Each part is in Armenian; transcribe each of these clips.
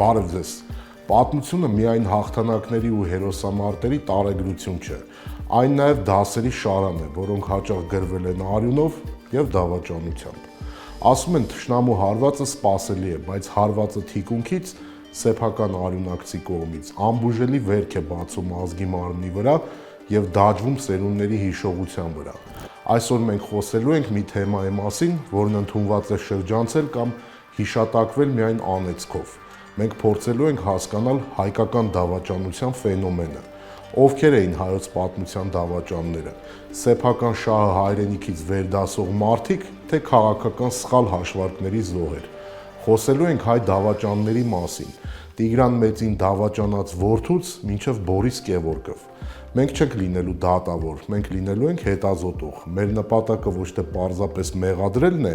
Բարև ձեզ։ Պատմությունը միայն հաղթանակների ու հերոսամարտերի տարեգրություն չէ, այն նաև դասերի շարան է, որոնք հաճախ գրվել են արյունով եւ դավաճանությամբ։ Ասում են թշնամու հարվածը սպասելի է, բայց հարվածը թիկունքից սեփական արյունակցի կողմից անբուժելի վերք է բացում ազգի մարմնի վրա եւ դաջվում սերունդների հիշողության վրա։ Այսօր մենք խոսելու ենք մի թեմայի մասին, որն ընդունված է շրջանցել կամ հիշատակվել միայն անեծքով։ Մենք փորձելու ենք հասկանալ հայկական դավաճանության ֆենոմենը։ Ովքեր էին հայոց պատմության դավաճանները։ Սեփական շահը հայրենիքից վերդասող մարդիկ, թե քաղաքական սխալ հաշվարկների զոհեր։ Խոսելու ենք հայ դավաճանների մասին։ Տիգրան Մեծին դավաճանած որդուց մինչև Բորիս Գևորգով։ Մենք չենք լինելու դատավոր, մենք լինելու ենք հետազոտող։ Մեր նպատակը ոչ թե պարզապես մեղադրելն է,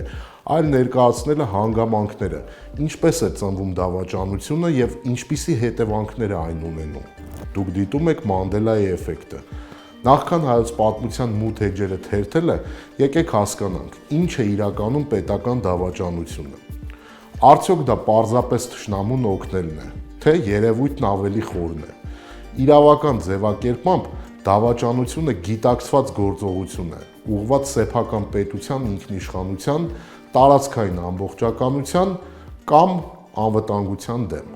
այլ ներկայացնելը հանգամանքները, ինչպես է ծնվում դավաճանությունը եւ ինչպիսի հետևանքներ է այն ունենում։ Դուք դիտում եք Մանդելայի էֆեկտը։ Նախքան հայոց պատմության մութ էջերը թերթելը, եկեք հասկանանք, ինչ է իրականում պետական դավաճանությունը։ Արդյոք դա պարզապես թշնամուն օգնելն է, թե երևույթն ավելի խորն է։ Իրավական ձևակերպմամբ դավաճանությունը գիտակցված գործողություն է, ուղղված սեփական պետության ինքնիշխանության, տարածքային ամբողջականության կամ անվտանգության դեմ։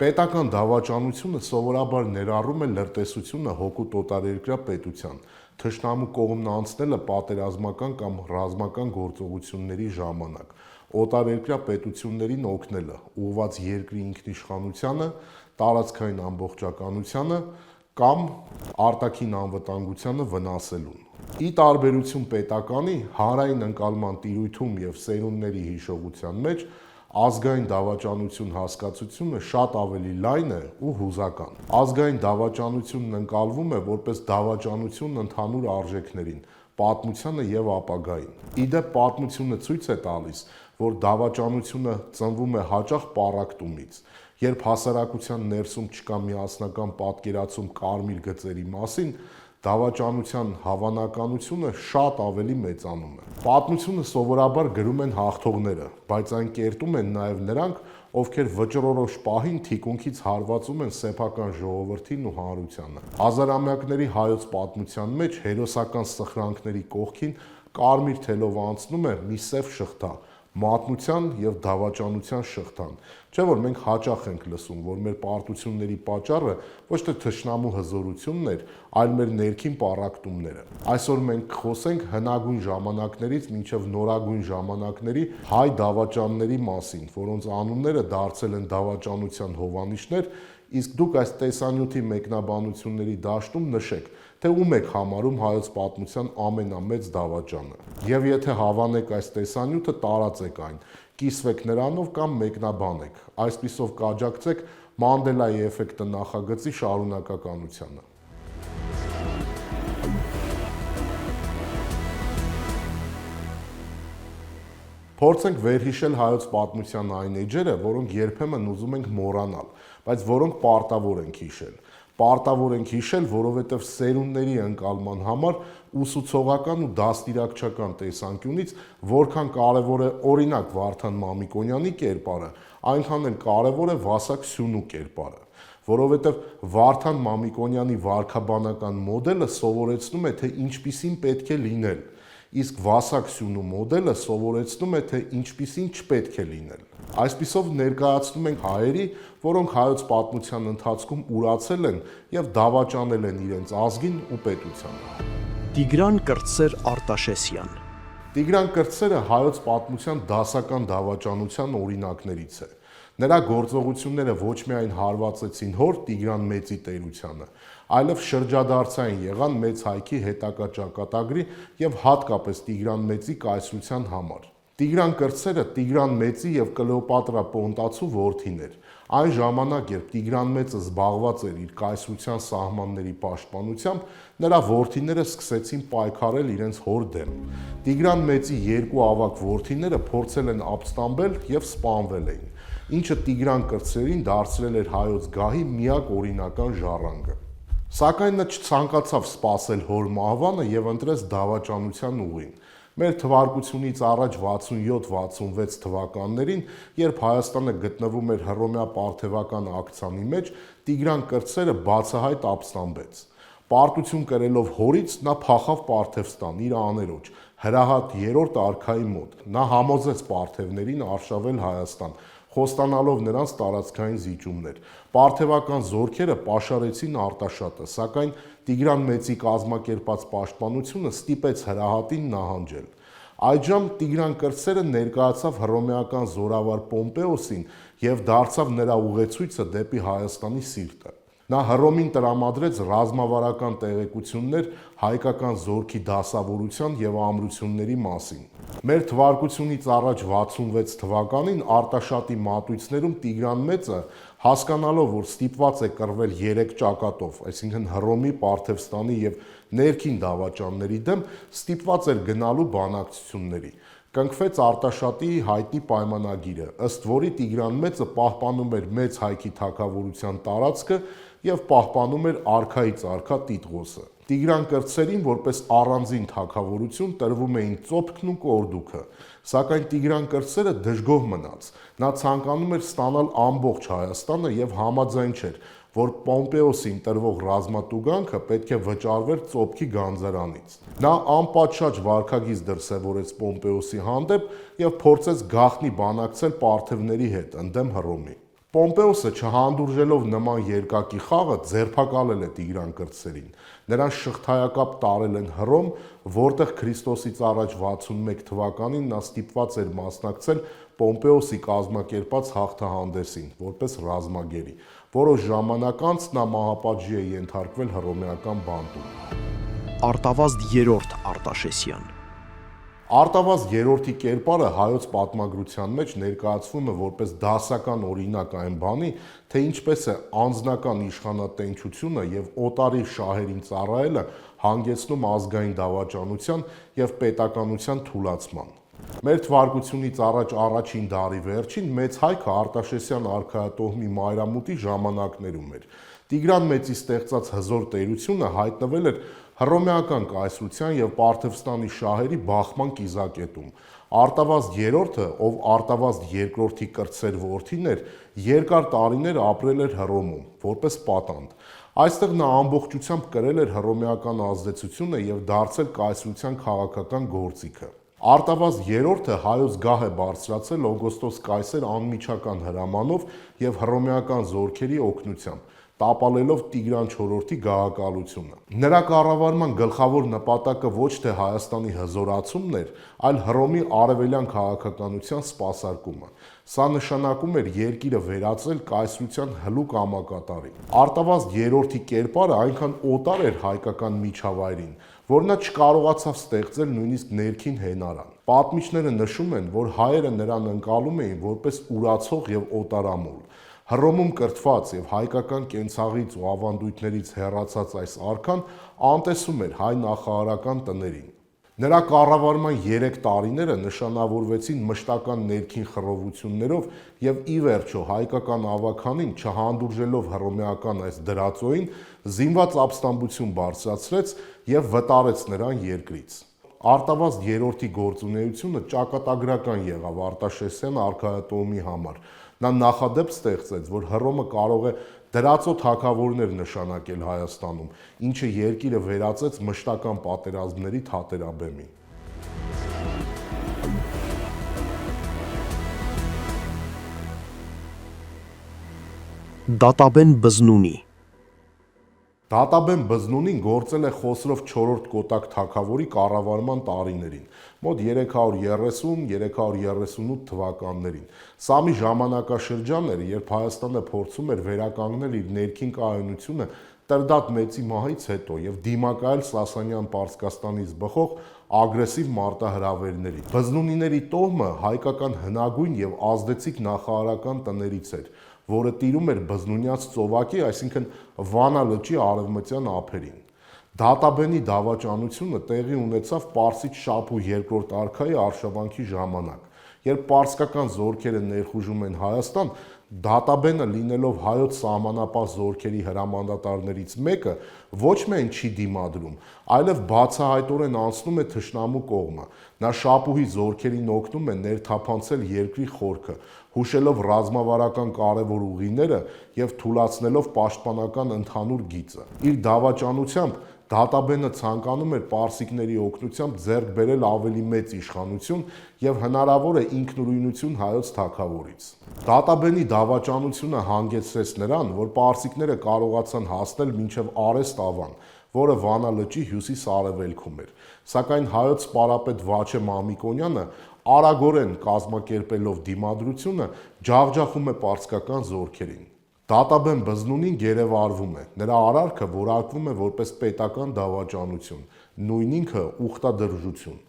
Պետական դավաճանությունը սովորաբար ներառում է լրտեսությունը հօգուտ օտարերկրյա պետության, թշնամու կողմն անցնելը պատերազմական կամ ռազմական գործողությունների ժամանակ, օտարերկրյա պետություններին օգնելը, ուղղված երկրի ինքնիշխանությանը, տարածքային ամբողջականությանը կամ արտաքին անվտանգությանը վնասելուն։ Ի տարբերություն պետականի, հանրային ընկալման տիրույթում եւ սերունդների հիշողության մեջ ազգային դավաճանություն հասկացությունը շատ ավելի լայն է ու հուզական։ Ազգային դավաճանությունն ընկալվում է որպես դավաճանություն ընդհանուր արժեքներին, պատմությանը եւ ապագային։ Իդեպ պատմությունը ցույց է տալիս, որ դավաճանությունը ծնվում է հաճախ պառակտումից, երբ հասարակության ներսում չկա միասնական պատկերացում կարմիր գծերի մասին, դավաճանության հավանականությունը շատ ավելի մեծանում է։ Պատմությունը սովորաբար գրում են հաղթողները, բայց այն կերտում են նաև նրանք, ովքեր վճռորոշ պահին թիկունքից հարվածում են սեփական ժողովրդին ու հանրությանը։ Հազարամյակների հայոց պատմության մեջ հերոսական սխրանքների կողքին կարմիր թելով անցնում է մի սև շղթա՝ մատնության եւ դավաճանության շղթան։ Չէ՞ որ մենք հաճախ ենք լսում, որ մեր պարտությունների պատճառը ոչ թե թշնամու հզորությունն էր, այլ մեր ներքին պառակտումները։ Այսօր մենք կխոսենք հնագույն ժամանակներից մինչև նորագույն ժամանակների հայ դավաճանների մասին, որոնց անունները դարձել են դավաճանության հովանիշներ, իսկ դուք այս տեսանյութի մեկնաբանությունների դաշտում նշեք, թե ում եք համարում հայոց պատմության ամենամեծ դավաճանը։ Եվ եթե հավանեք այս տեսանյութը, տարածեք այն, կիսվեք նրանով կամ մեկնաբանեք, այսպիսով կաջակցեք Մանդելայի էֆեկտը նախագծի շարունակականությանը։ Փորձենք վերհիշել հայոց պատմության այն էջերը, որոնք երբեմն ուզում ենք մոռանալ, բայց որոնք պարտավոր ենք հիշել։ Պարտավոր ենք հիշել, որովհետև սերունդների ընկալման համար ուսուցողական ու դաստիարակչական տեսանկյունից որքան կարևոր է օրինակ Վարդան Մամիկոնյանի կերպարը, այնքան էլ կարևոր է Վասակ Սյունու կերպարը, որովհետև Վարդան Մամիկոնյանի վարքաբանական մոդելը սովորեցնում է, թե ինչպիսին պետք է լինել, իսկ Վասակ Սյունու մոդելը սովորեցնում է, թե ինչպիսին չպետք է լինել։ Այսպիսով ներկայացնում ենք հայերի, որոնք հայոց պատմության ընթացքում ուրացել են եւ դավաճանել են իրենց ազգին ու պետությանը։ Տիգրան Կրտսեր Արտաշեսյան։ Տիգրան Կրտսերը հայոց պատմության դասական դավաճանության օրինակներից է։ Նրա գործողությունները ոչ միայն հարվածեցին հոր Տիգրան Մեծի տերությանը, այլև շրջադարձային եղան Մեծ հայքի հետագա ճակատագրի եւ հատկապես Տիգրան Մեծի կայսրության համար։ Տիգրան Կրտսերը Տիգրան Մեծի եւ Կլեոպատրա Պոնտացու որդին էր։ Այն ժամանակ, երբ Տիգրան Մեծը զբաղված էր իր կայսրության սահմանների պաշտպանությամբ, նրա որդիները սկսեցին պայքարել իրենց հոր դեմ։ Տիգրան Մեծի երկու ավագ որդիները փորձել են ապստամբել եւ սպանվել էին, ինչը Տիգրան Կրտսերին դարձրել էր հայոց գահի միակ օրինական ժառանգը։ Սակայն նա չցանկացավ սպասել հոր մահվանը եւ ընտրեց դավաճանության ուղին։ Մեր թվարկությունից առաջ 67-66 թվականներին, երբ Հայաստանը գտնվում էր հռոմեա պարթևական ակցիանի մեջ, Տիգրան Կրտսերը բացահայտ ապստամբեց։ Պարտություն կրելով հորից նա փախավ Պարթևստան իր աներոջ, Հրահատ 3-րդ արքայի մոտ։ Նա համոզեց պարթևներին արշավել Հայաստան, խոստանալով նրանց տարածքային զիջումներ։ Պարթևական զորքերը պաշարեցին Արտաշատը, սակայն Տիգրան Մեծի կազմակերպած պաշտպանությունը ստիպեց Հրահատին նահանջել։ Այդժամ Տիգրան Կրտսերը ներկայացավ հռոմեական զորավար Պոմպեոսին եւ դարձավ նրա ուղեցույցը դեպի Հայաստանի սիրտը։ Նա Հռոմին տրամադրեց ռազմավարական տեղեկություններ հայկական զորքի դասավորության եւ ամրությունների մասին։ Մեր թվարկությունից առաջ 66 թվականին Արտաշատի մատույցներում Տիգրան Մեծը, հասկանալով, որ ստիպված է կռվել 3 ճակատով, այսինքն Հռոմի, Պարթևստանի եւ ներքին դավաճանների դեմ, ստիպված էր գնալու բանակցությունների։ Կնքվեց Արտաշատի հայտնի պայմանագիրը, ըստ որի Տիգրան Մեծը պահպանում էր Մեծ Հայքի թագավորության տարածքը եւ պահպանում էր արքայից արքա տիտղոսը։ Տիգրան Կրտսերին որպես առանձին թագավորություն տրվում էին ծոփքն ու կորդուքը, սակայն Տիգրան Կրտսերը դժգոհ մնաց։ Նա ցանկանում էր ստանալ ամբողջ Հայաստանը եւ համաձայն չէր, որ Պոմպեոսին տրվող ռազմատուգանքը պետք է վճարվեր ծոփքի գանձարանից։ Նա անպատշաճ վարքագիծ դրսևորեց Պոմպեոսի հանդեպ եւ փորձեց գաղտնի բանակցել պարթևների հետ ընդդեմ Հռոմի։ Պոմպեոսը չհանդուրժելով նման երկակի խաղը ձերբակալել է Տիգրան Կրտսերին։ Նրան շղթայակապ տարել են Հռոմ, որտեղ Քրիստոսից առաջ 61 թվականին նա ստիպված էր մասնակցել Պոմպեոսի կազմակերպած հաղթահանդեսին որպես ռազմագերի։ Որոշ ժամանակ անց նա մահապատժի է ենթարկվել հռոմեական բանտում։ Արտավազդ 3-րդ Արտաշեսյան Արտավազդ 3-րդի կերպարը հայոց պատմագրության մեջ ներկայացվում է որպես դասական օրինակ այն բանի, թե ինչպես է անձնական իշխանատենչությունը եւ օտարի շահերին ծառայելը հանգեցնում ազգային դավաճանության եւ պետականության թուլացման։ Մեր թվարկությունից առաջ առաջին դարի վերջին Մեծ Հայքը Արտաշեսյան արքայատոհմի մայրամուտի ժամանակներում էր։ Տիգրան Մեծի ստեղծած հզոր տերությունը հայտնվել էր հռոմեական կայսրության եւ Պարթևստանի շահերի բախման կիզակետում։ Արտավազդ 3-րդը, ով Արտավազդ 2-րդի կրտսեր որդին էր, երկար տարիներ ապրել էր Հռոմում որպես պատանդ։ Այստեղ նա ամբողջությամբ կրել էր հռոմեական ազդեցությունը եւ դարձել կայսրության քաղաքական գործիքը։ Արտավազդ 3-րդը հայոց գահ է բարձրացել Օգոստոս կայսեր անմիջական հրամանով եւ հռոմեական զորքերի օգնությամբ, տապալելով Տիգրան IV-ի գահակալությունը։ Նրա կառավարման գլխավոր նպատակը ոչ թե Հայաստանի հզորացումն էր, այլ Հռոմի արևելյան քաղաքականության սպասարկումը։ Սա նշանակում էր երկիրը վերածել կայսրության հլուկ ամակատարի։ Արտավազդ 3-րդի կերպարը այնքան օտար էր հայկական միջավայրին, որ նա չկարողացավ ստեղծել նույնիսկ ներքին հենարան։ Պատմիչները նշում են, որ հայերը նրան ընկալում էին որպես ուրացող եւ օտարամոլ։ Հռոմում կրթված եւ հայկական կենցաղից ու ավանդույթներից հեռացած այս արքան անտեսում էր հայ նախարարական տներին։ Նրա կառավարման 3 տարիները նշանավորվեցին մշտական ներքին խռովություններով եւ ի վերջո հայկական ավագանին չհանդուրժելով հռոմեական այս դրածոյին զինված ապստամբություն բարձրացրեց եւ վտարեց նրան երկրից։ Արտավազդ 3-րդի գործունեությունը ճակատագրական եղավ Արտաշեսյան արքայատոհմի համար։ Նա նախադեպ ստեղծեց, որ Հռոմը կարող է դրածո թագավորներ նշանակել Հայաստանում, ինչը երկիրը վերածեց մշտական պատերազմների թատերաբեմի։ Դատաբեն Բզնունի Դատաբեն Բզնունին գործել է Խոսրով 4-րդ Կոտակ թագավորի կառավարման տարիներին, մոտ 330-338 թվականներին։ Սա մի ժամանակաշրջան էր, երբ Հայաստանը փորձում էր վերականգնել իր ներքին կայունությունը Տրդատ Մեծի մահից հետո եւ դիմակայել Սասանյան Պարսկաստանից բխող ագրեսիվ մարտահրավերների։ Բզնունիների տոհմը հայկական հնագույն եւ ազդեցիկ նախարարական տներից էր, որը տիրում էր Բզնունյաց ծովակի, այսինքն Վանա լճի արևմտյան ափերին։ Դատաբենի դավաճանությունը տեղի ունեցավ Պարսից Շապու 2-րդ արքայի արշավանքի ժամանակ։ Երբ պարսկական զորքերը ներխուժում են Հայաստան, Դատաբենը լինելով հայոց սահմանապահ զորքերի հրամանատարներից մեկը ոչ միայն չի դիմադրում, այլև բացահայտորեն անցնում է թշնամու կողմը։ Նա շապուհի զորքերին օգնում է ներթափանցել երկրի խորքը, հուշելով ռազմավարական կարևոր ուղիները եւ թուլացնելով պաշտպանական ընդհանուր գիծը։ Իր դավաճանությամբ Դատաբենը ցանկանում էր պարսիկների օգնությամբ ձեռք բերել ավելի մեծ իշխանություն եւ հնարավոր է ինքնուրույնություն հայոց թագավորից։ Դատաբենի դավաճանությունը հանգեցրեց նրան, որ պարսիկները կարողացան հասնել մինչև Արեստ ավան, որը Վանա լճի հյուսիս-արևելքում էր։ Սակայն հայոց սպարապետ Վաչե Մամիկոնյանը արագորեն կազմակերպելով դիմադրությունը ջախջախում է պարսկական զորքերին։ Դատաբեն Բզնունին գերեվարվում է, նրա արարքը որակվում է որպես պետական դավաճանություն, նույն ինքը ուխտադրժություն։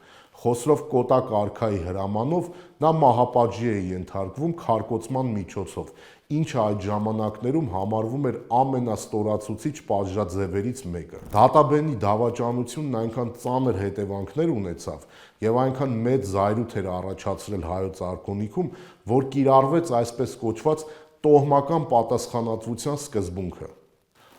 Խոսրով Կոտակ արքայի հրամանով նա մահապատժի է ենթարկվում քարկոծման միջոցով, ինչը այդ ժամանակներում համարվում էր ամենաստորացուցիչ պատժաձևերից մեկը։ Դատաբենի դավաճանությունն այնքան ծանր հետևանքներ ունեցավ եւ այնքան մեծ զայրույթ էր առաջացրել հայոց արքունիքում, որ կիրառվեց այսպես կոչված տոհմական պատասխանատվության սկզբունքը։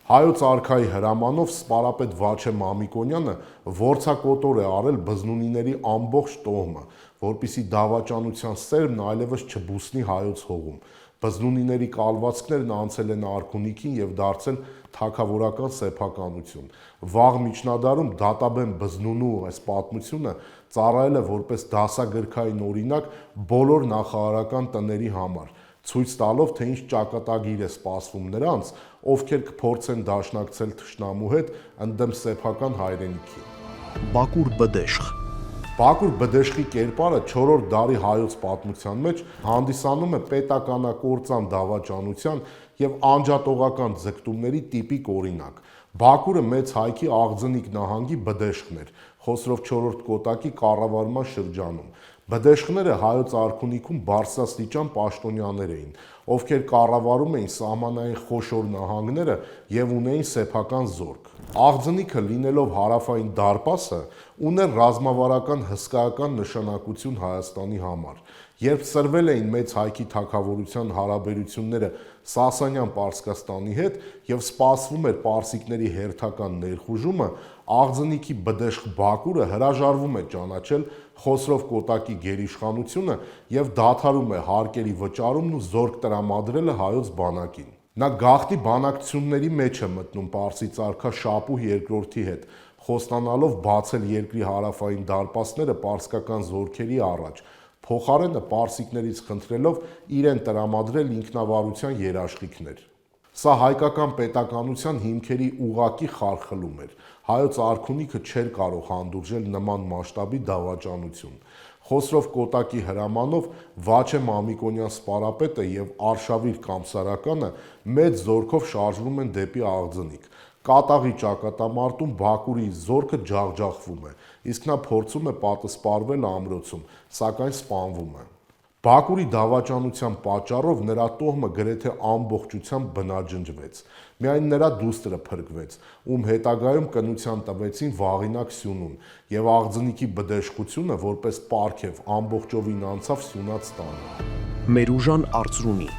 Հայոց արքայի հրամանով սպարապետ Վաչե Մամիկոնյանը որցակոտոր է արել բզնունիների ամբողջ տոհմը, որպիսի դավաճանության սերմն այլևս չբուսնի հայոց հողում։ Բզնունիների կալվածքներն անցել են արքունիքին եւ դարձել թագավորական սեփականություն։ Վաղ միջնադարում Դատաբեն Բզնունու այս պատմությունը ծառայել է որպես դասագրքային օրինակ բոլոր նախարարական տների համար, ցույց տալով, թե ինչ ճակատագիր է սպասվում նրանց, ովքեր կփորձեն դաշնակցել թշնամու հետ ընդդեմ սեփական հայրենիքի։ Բակուր Բդեշխ Բակուր Բդեշխի կերպարը 4-րդ դարի հայոց պատմության մեջ հանդիսանում է պետականակործան դավաճանության եւ անջատողական ձգտումների տիպիկ օրինակ։ Բակուրը մեծ հայքի Աղձնիկ նահանգի Բդեշխն էր, Խոսրով 4-րդ Կոտակի կառավարման շրջանում։ Բդեշխները հայոց արքունիքում բարձրաստիճան պաշտոնյաներ էին, ովքեր կառավարում էին սահմանային խոշոր նահանգները եւ ունեին սեփական զորք։ Աղձնիքը լինելով հարավային դարպասը ուներ ռազմավարական հսկայական նշանակություն Հայաստանի համար։ Երբ սրվել էին մեծ հայքի թագավորության հարաբերությունները Սասանյան Պարսկաստանի հետ եւ սպասվում էր պարսիկների հերթական ներխուժումը, Աղձնիքի Բդեշխ Բակուրը հրաժարվում է ճանաչել Խոսրով Կոտակի գերիշխանությունը եւ դադարում է հարկերի վճարումն ու զորք տրամադրելը հայոց բանակին։ Նա գաղտնի բանակցությունների մեջ է մտնում պարսից արքա Շապուհ II-ի հետ, խոստանալով բացել երկրի հարավային դարպասները պարսկական զորքերի առաջ, փոխարենը պարսիկներից խնդրելով իրեն տրամադրել ինքնավարության երաշխիքներ։ Սա հայկական պետականության հիմքերի ուղղակի խարխլում էր։ Հայոց արքունիքը չէր կարող հանդուրժել նման մասշտաբի դավաճանություն։ Խոսրով Կոտակի հրամանով Վաչե Մամիկոնյան սպարապետը եւ Արշավիր Կամսարականը մեծ զորքով շարժվում են դեպի Աղձնիկ։ Կատաղի ճակատամարտում Բակուրի զորքը ջախջախվում է, իսկ նա փորձում է պատսպարվել ամրոցում, սակայն սպանվում է։ Բակուրի դավաճանության պատճառով նրա տոհմը գրեթե ամբողջությամբ բնաջնջվեց։ Միայն նրա դուստրը փրկվեց, ում հետագայում կնության տվեցին Վաղինակ Սյունուն, եւ Աղձնիկի բդեշխությունը որպես պարգև ամբողջովին անցավ Սյունած տանը։ Մերուժան Արծրունի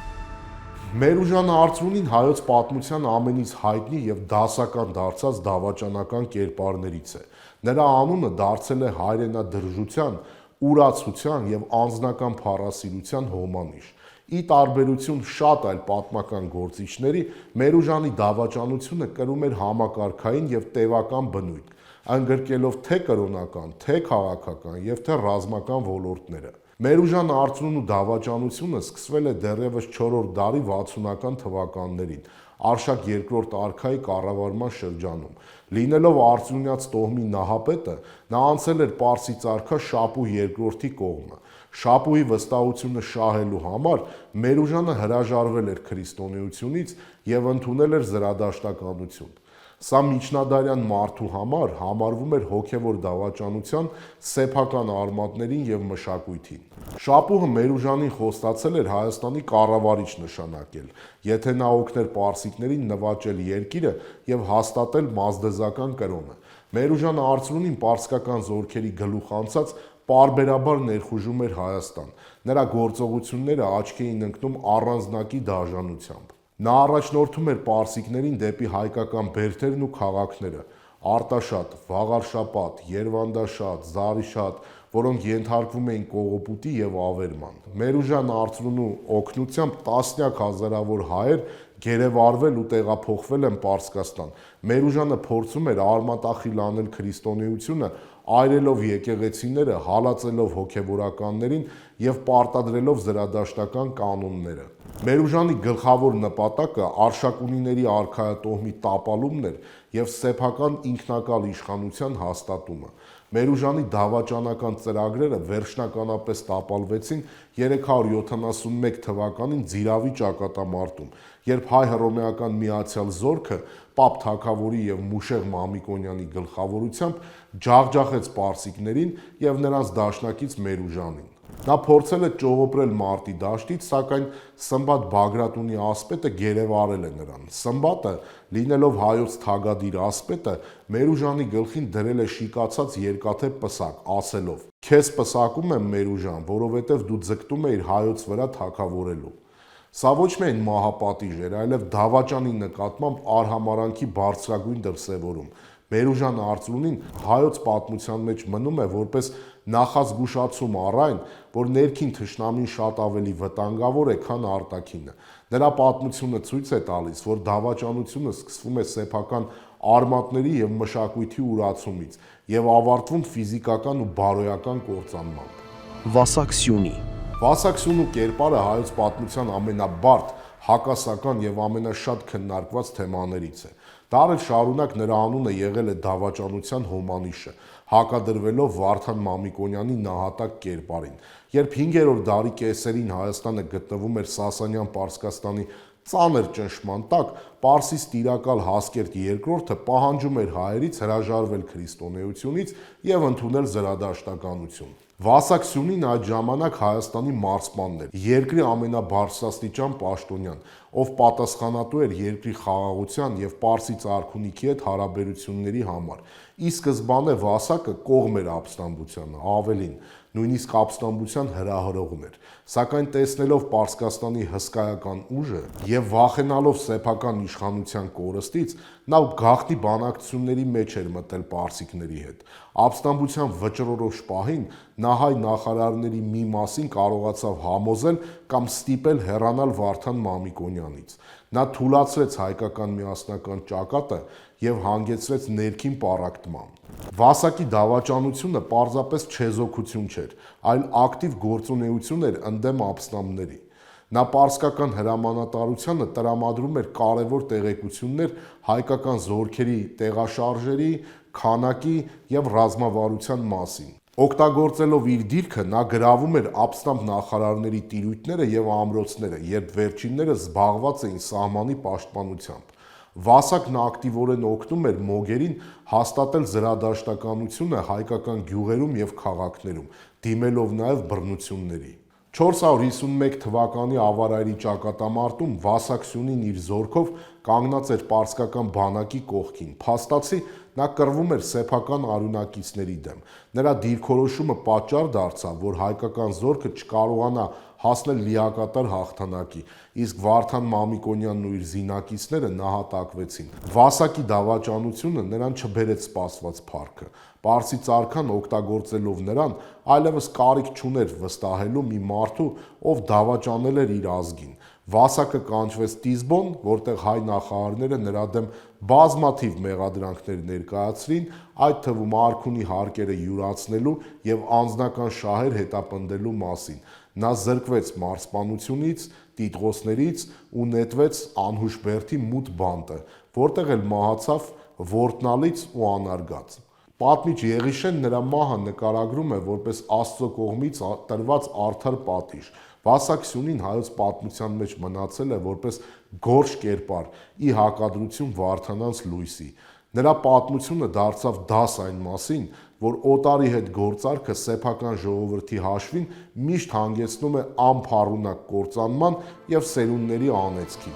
Մերուժանը Արծրունին հայոց պատմության ամենից հայտնի եւ դասական դարձած դավաճանական կերպարներից է։ Նրա անունը դարձել է հայրենադրժության, ուրացության եւ անձնական փառասիրության հոմանիշ։ Ի տարբերություն շատ այլ պատմական գործիչների, Մերուժանի դավաճանությունը կրում էր համակարգային եւ տևական բնույթ, ընդգրկելով թե կրոնական, թե քաղաքական եւ թե ռազմական ոլորտները։ Մերուժան Արծրունու դավաճանությունը սկսվել է դեռևս 4-րդ դարի 60-ական թվականներին, Արշակ II արքայի կառավարման շրջանում։ Լինելով արծրունյաց տոհմի նահապետը, նա անցել էր պարսից արքա Շապուհ II-ի կողմը։ Շապուհի վստահությունը շահելու համար Մերուժանը հրաժարվել էր քրիստոնեությունից եւ ընդունել էր զրադաշտականություն։ Սա միջնադարյան մարդու համար համարվում էր հոգևոր դավաճանության սեփական արմատներին եւ մշակույթին։ Շապուհը Մերուժանին խոստացել էր Հայաստանի կառավարիչ նշանակել, եթե նա օգներ պարսիկներին նվաճել երկիրը եւ հաստատել մազդեզական կրոնը։ Մերուժանը Արծրունին պարսկական զորքերի գլուխ անցած պարբերաբար ներխուժում էր Հայաստան։ Նրա գործողությունները աչքի էին ընկնում առանձնակի դաժանությամբ։ Նա առաջնորդում էր պարսիկներին դեպի հայկական բերդերն ու քաղաքները՝ Արտաշատ, Վաղարշապատ, Երվանդաշատ, Զարիշատ, որոնք ենթարկվում էին կողոպուտի եւ ավերման։ Մերուժան Արծրունու օգնությամբ տասնյակ հազարավոր հայեր գերեվարվել ու տեղափոխվել են Պարսկաստան։ Մերուժանը փորձում էր արմատախիլ անել քրիստոնեությունը, այրելով եկեղեցիները, հալածելով հոգևորականներին եւ պարտադրելով զրադաշտական կանոնները։ Մերուժանի գլխավոր նպատակը արշակունիների արքայատոհմի տապալումն էր եւ սեփական ինքնակալ իշխանության հաստատումը։ Մերուժանի դավաճանական ծրագրերը վերջնականապես տապալվեցին 371 թվականին Ձիրավի ճակատամարտում, երբ հայ-հռոմեական միացյալ զորքը Պապ Թագավորի եւ Մուշեղ Մամիկոնյանի գլխավորությամբ ջախջախեց պարսիկներին եւ նրանց դաշնակից Մերուժանին։ Նա փորձել է ճողոպրել մարտի դաշտից, սակայն Սմբատ Բագրատունի ասպետը գերեվարել է նրան։ Սմբատը, լինելով հայոց թագադիր ասպետը, Մերուժանի գլխին դրել է շիկացած երկաթե պսակ, ասելով. «Քեզ պսակում եմ, Մերուժան, որովհետև դու ձգտում էիր հայոց վրա թագավորելու»։ Սա ոչ միայն մահապատիժ էր, այլև դավաճանի նկատմամբ արհամարանքի բարձրագույն դրսևորում։ Մերուժան Արծրունին հայոց պատմության մեջ մնում է որպես նախազգուշացում առ այն, որ ներքին թշնամին շատ ավելի վտանգավոր է, քան արտաքինը։ Նրա պատմությունը ցույց է տալիս, որ դավաճանությունը սկսվում է սեփական արմատների եւ մշակույթի ուրացումից եւ ավարտվում ֆիզիկական ու բարոյական կործանմամբ։ Վասակ Սյունի Վասակ Սյունու կերպարը հայոց պատմության ամենաբարդ, հակասական եւ ամենաշատ քննարկված թեմաներից է։ Դարեր շարունակ նրա անունը եղել է դավաճանության հոմանիշը, հակադրվելով Վարդան Մամիկոնյանի նահատակ կերպարին։ Երբ 5-րդ դարի կեսերին Հայաստանը գտնվում էր Սասանյան Պարսկաստանի ծանր ճնշման տակ, Պարսից տիրակալ Հասկերտ II-ը պահանջում էր հայերից հրաժարվել քրիստոնեությունից եւ ընդունել զրադաշտականություն։ Վասակ Սյունին այդ ժամանակ Հայաստանի մարզպանն էր, երկրի ամենաբարձրաստիճան պաշտոնյան, ով պատասխանատու էր երկրի խաղաղության եւ Պարսից արքունիքի հետ հարաբերությունների համար։ Ի սկզբանե Վասակը կողմ էր ապստամբությանը, ավելին, նույնիսկ ապստամբության հրահրողն էր, սակայն տեսնելով Պարսկաստանի հսկայական ուժը եւ վախենալով սեփական իշխանության կորստից, նա գաղտնի բանակցությունների մեջ էր մտել պարսիկների հետ։ Ապստամբության վճռորոշ պահին նա հայ նախարարների մի մասին կարողացավ համոզել կամ ստիպել հեռանալ Վարդան Մամիկոնյանից։ Նա թուլացրեց հայկական միասնական ճակատը եւ հանգեցրեց ներքին պառակտման։ Վասակի դավաճանությունը պարզապես չեզոքություն չէր, այլ ակտիվ գործունեություն էր ընդդեմ ապստամբների։ Նա պարսկական հրամանատարությանը տրամադրում էր կարևոր տեղեկություններ հայկական զորքերի տեղաշարժերի, քանակի եւ ռազմավարության մասին։ Օգտագործելով իր դիրքը, նա գրավում էր ապստամբ նախարարների տիրույթները եւ ամրոցները, երբ վերջինները զբաղված էին սահմանի պաշտպանությամբ։ Վասակն ակտիվորեն օգնում էր մոգերին հաստատել զրադաշտականությունը հայկական գյուղերում եւ քաղաքներում, դիմելով նաեւ բռնությունների։ 451 թվականի ավարայրի ճակատամարտում Վասակ Սյունին իր զորքով կանգնած էր պարսկական բանակի կողքին։ Փաստացի նա կռվում էր սեփական արյունակիցների դեմ։ Նրա դիրքորոշումը պատճառ դարձավ, որ հայկական զորքը չկարողանա հասնել լիակատար հաղթանակի, իսկ Վարդան Մամիկոնյանն ու իր զինակիցները նահատակվեցին։ Վասակի դավաճանությունը նրան չբերեց սպասված փառքը։ Պարսից արքան օգտագործելով նրան, այլևս կարիք չուներ վստահելու մի մարդու, ով դավաճանել էր իր ազգին։ Վասակը կանչվեց Տիզբոն, որտեղ հայ նախարարները նրա դեմ բազմաթիվ մեղադրանքներ ներկայացրին, այդ թվում արքունի հարկերը յուրացնելու եւ անձնական շահեր հետապնդելու մասին։ Նա զրկվեց մարզպանությունից, տիտղոսներից ու նետվեց Անհուշբերդի մութ բանտը, որտեղ էլ մահացավ որտնալից ու անարգած։ Պատմիչ Եղիշեն նրա մահը նկարագրում է որպես Աստծո կողմից տրված արդար պատիժ։ Վասակ Սյունին հայոց պատմության մեջ մնացել է որպես գորշ կերպար, ի հակադրություն Վարդանանց լույսի։ Նրա պատմությունը դարձավ դաս այն մասին, որ օտարի հետ գործարքը սեփական ժողովրդի հաշվին միշտ հանգեցնում է անփառունակ կործանման եւ սերունդների անեծքի։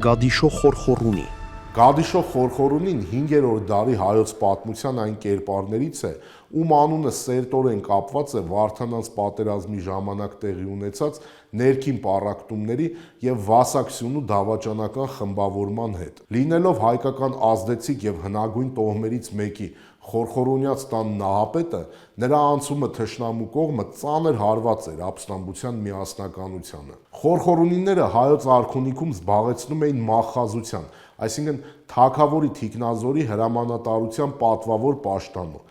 Գադիշո խորխորունի Գադիշո Խորխորունին 5-րդ դարի հայոց պատմության այն կերպարներից է, ում անունը սերտորեն կապված է Վարդանանց պատերազմի ժամանակ տեղի ունեցած ներքին պառակտումների եւ Վասակ-Սյունու դավաճանական խմբավորման հետ։ Լինելով հայկական ազդեցիկ եւ հնագույն տոհմերից մեկի Խորխորունյաց տան նահապետը, նրա անցումը թշնամու կողմը ծանր հարված էր ապստամբության միասնականությանը։ Խորխորունիները հայոց արքունիքում զբաղեցնում էին մախխազության, այսինքն թագավորի թիկնազորի հրամանատարության պատվավոր պաշտոնը։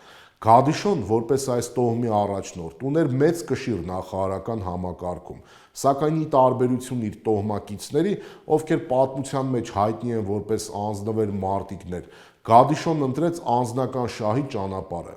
Գադիշոն, որպես այս տոհմի առաջնորդ, ուներ մեծ կշիռ նախարարական համակարգում, սակայն ի տարբերություն իր տոհմակիցների, ովքեր պատմության մեջ հայտնի են որպես անձնվեր մարտիկներ, Գադիշոն ընտրեց անձնական շահի ճանապարհը։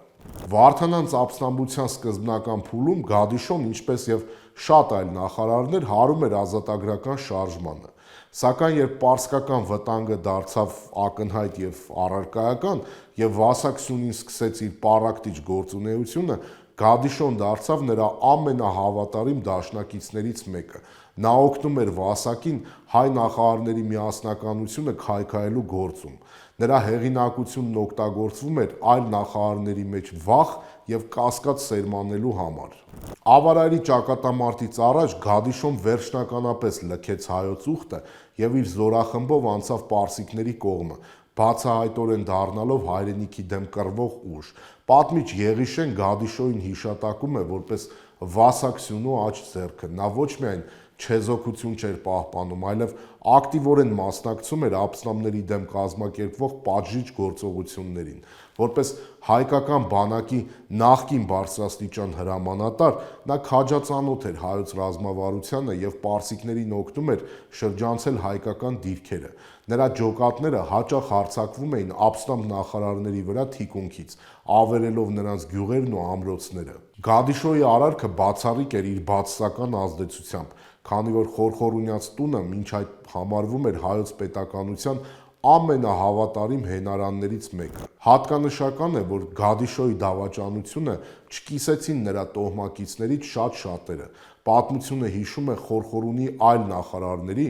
Վարդանանց ապստամբության սկզբնական փուլում Գադիշոն, ինչպես եւ շատ այլ նախարարներ, հարում էր ազատագրական շարժմանը։ Սակայն երբ պարսկական վտանգը դարձավ ակնհայտ եւ առարկայական եւ Վասակ-Սյունին սկսեց իր պառակտիչ գործունեությունը, Գադիշոն դարձավ նրա ամենահավատարիմ դաշնակիցներից մեկը։ Նա օգնում էր Վասակին հայ նախարարների միասնականությունը քայքայելու գործում։ Նրա հեղինակությունն օգտագործվում էր այլ նախարարների մեջ վախ եւ կասկած սերմանելու համար։ Ավարայրի ճակատամարտից առաջ Գադիշոն վերջնականապես լքեց հայոց ուխտը եւ իր զորախմբով անցավ պարսիկների կողմը, բացահայտորեն դառնալով հայրենիքի դեմ կռվող ուժ։ Պատմիչ Եղիշեն Գադիշոյին հիշատակում է որպես Վասակ-Սյունու աջ ձեռքը։ Նա ոչ միայն չեզոքություն չէր պահպանում, այլև ակտիվորեն մասնակցում էր ապստամբների դեմ կազմակերպվող պատժիչ գործողություններին։ Որպես հայկական բանակի նախկին բարձրաստիճան հրամանատար, նա քաջածանոթ էր հայոց ռազմավարությանը եւ պարսիկներին օգնում էր շրջանցել հայկական դիրքերը։ Նրա ջոկատները հաճախ հարձակվում էին ապստամբ նախարարների վրա թիկունքից, ավերելով նրանց գյուղերն ու ամրոցները։ Գադիշոյի արարքը բացառիկ էր իր բացասական ազդեցությամբ, քանի որ Խորխորունյաց տունը մինչ այդ համարվում էր հայոց պետականության ամենահավատարիմ հենարաններից մեկը։ Հատկանշական է, որ Գադիշոյի դավաճանությունը չկիսեցին նրա տոհմակիցներից շատ շատերը։ Պատմությունը հիշում է Խորխորունի այլ նախարարների,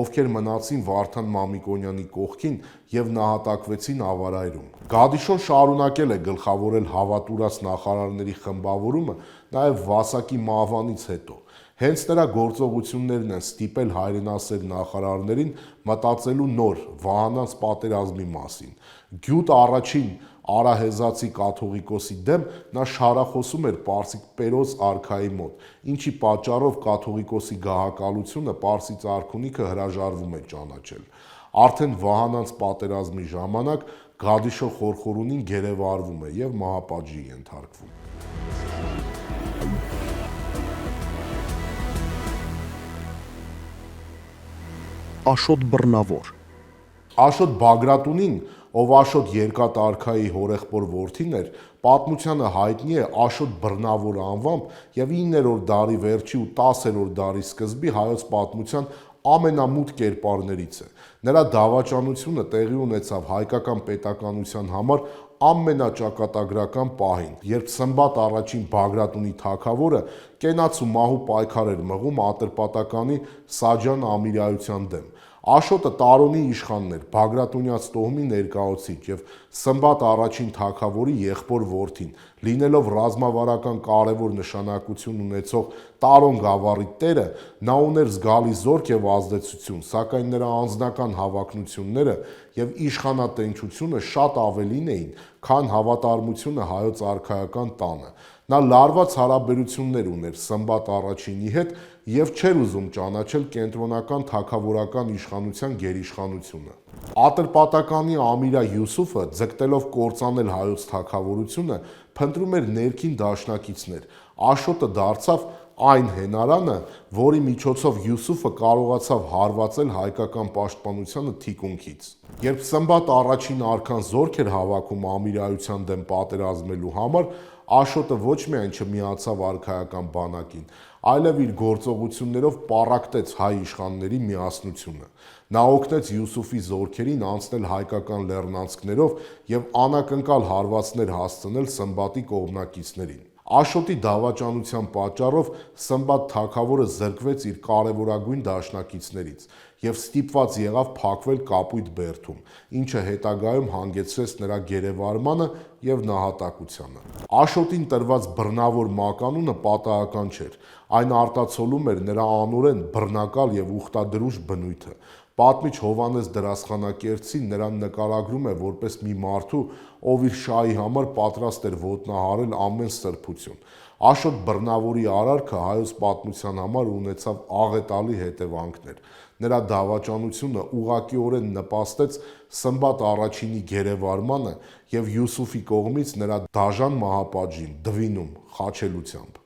ովքեր մնացին Վարդան Մամիկոնյանի կողքին եւ նահատակվեցին Ավարայրում։ Գադիշոն շարունակել է գլխավորել հավատուրած նախարարների խմբավորումը նաեւ Վասակի մահվանից հետո։ Հենց նրա գործողություններն են ստիպել հայրենասեր նախարարներին մտածելու նոր Վահանանց պատերազմի մասին։ Գյուտ առաջին արահեզացի կաթողիկոսի դեմ նա շարախոսում էր պարսիկ Պերոզ արքայի մոտ, ինչի պատճառով կաթողիկոսի գահակալությունը պարսից արքունիքը հրաժարվում է ճանաչել։ Արդեն Վահանանց պատերազմի ժամանակ Գադիշո Խորխորունին գերեվարվում է եւ մահապատժի ենթարկվում։ Աշոտ Բռնավոր։ Աշոտ Բագրատունին, ով Աշոտ երկաթ արքայի հորեղբոր որդին էր, պատմությանը հայտնի է Աշոտ Բռնավոր անվամբ եւ 9-րդ դարի վերջի ու 10-րդ դարի սկզբի հայոց պատմության ամենամութ կերպարներից է։ Նրա դավաճանությունը տեղի ունեցավ հայկական պետականության համար ամենաճակատագրական պահին, երբ Սմբատ առաջին Բագրատունի թագավորը կենաց ու մահու պայքար էր մղում Ատրպատականի Սաջան Ամիրայության դեմ։ Աշոտը Տարոնի իշխանն էր, Բագրատունյաց տոհմի ներկայացիչ եւ Սմբատ առաջին թագավորի եղբոր որդին, լինելով ռազմավարական կարևոր նշանակություն ունեցող Տարոն գավառի տերը, նա ուներ զգալի զորք եւ ազդեցություն, սակայն նրա անձնական հավակնությունները եւ իշխանատենչությունը շատ ավելին էին, քան հավատարմությունը հայոց արքայական տանը։ Նա լարված հարաբերություններ ուներ Սմբատ առաջինի հետ եւ չէր ուզում ճանաչել կենտրոնական թագավորական իշխանության գերիշխանությունը։ Ատրպատականի Ամիրա Յուսուֆը, ձգտելով կործանել հայոց թագավորությունը, փնտրում էր ներքին դաշնակիցներ։ Աշոտը դարձավ այն հենարանը, որի միջոցով Յուսուֆը կարողացավ հարվածել հայկական պաշտպանությանը թիկունքից։ Երբ Սմբատ առաջին արքան զորք էր հավաքում Ամիրայության դեմ պատերազմելու համար, Աշոտը ոչ միայն չմիացավ արքայական բանակին, այլև իր գործողություններով պառակտեց հայ իշխանների միասնությունը։ Նա օգնեց Յուսուֆի զորքերին անցնել հայկական լեռնանցքներով եւ անակնկալ հարվածներ հասցնել Սմբատի կողմնակիցներին։ Աշոտի դավաճանության պատճառով Սմբատ թագավորը զրկվեց իր կարևորագույն դաշնակիցներից եւ ստիպված եղավ փակվել Կապույտ բերդում, ինչը հետագայում հանգեցրեց նրա գերեվարմանը եւ նահատակությանը։ Աշոտին տրված բռնավոր մականունը պատահական չէր, այն արտացոլում էր նրա անօրեն բռնակալ եւ ուխտադրուժ բնույթը։ Պատմիչ Հովհաննես Դրասխանակերտցին նրան նկարագրում է որպես մի մարդու, ով իր շահի համար պատրաստ էր ոտնահարել ամեն սրբություն։ Աշոտ բռնավորի արարքը հայոց պատմության համար ունեցավ աղետալի հետևանքներ։ Նրա դավաճանությունը ուղղակիորեն նպաստեց Սմբատ առաջինի գերեվարմանը եւ Յուսուֆի կողմից նրա դաժան մահապատժին, դվինում, խաչելությամբ։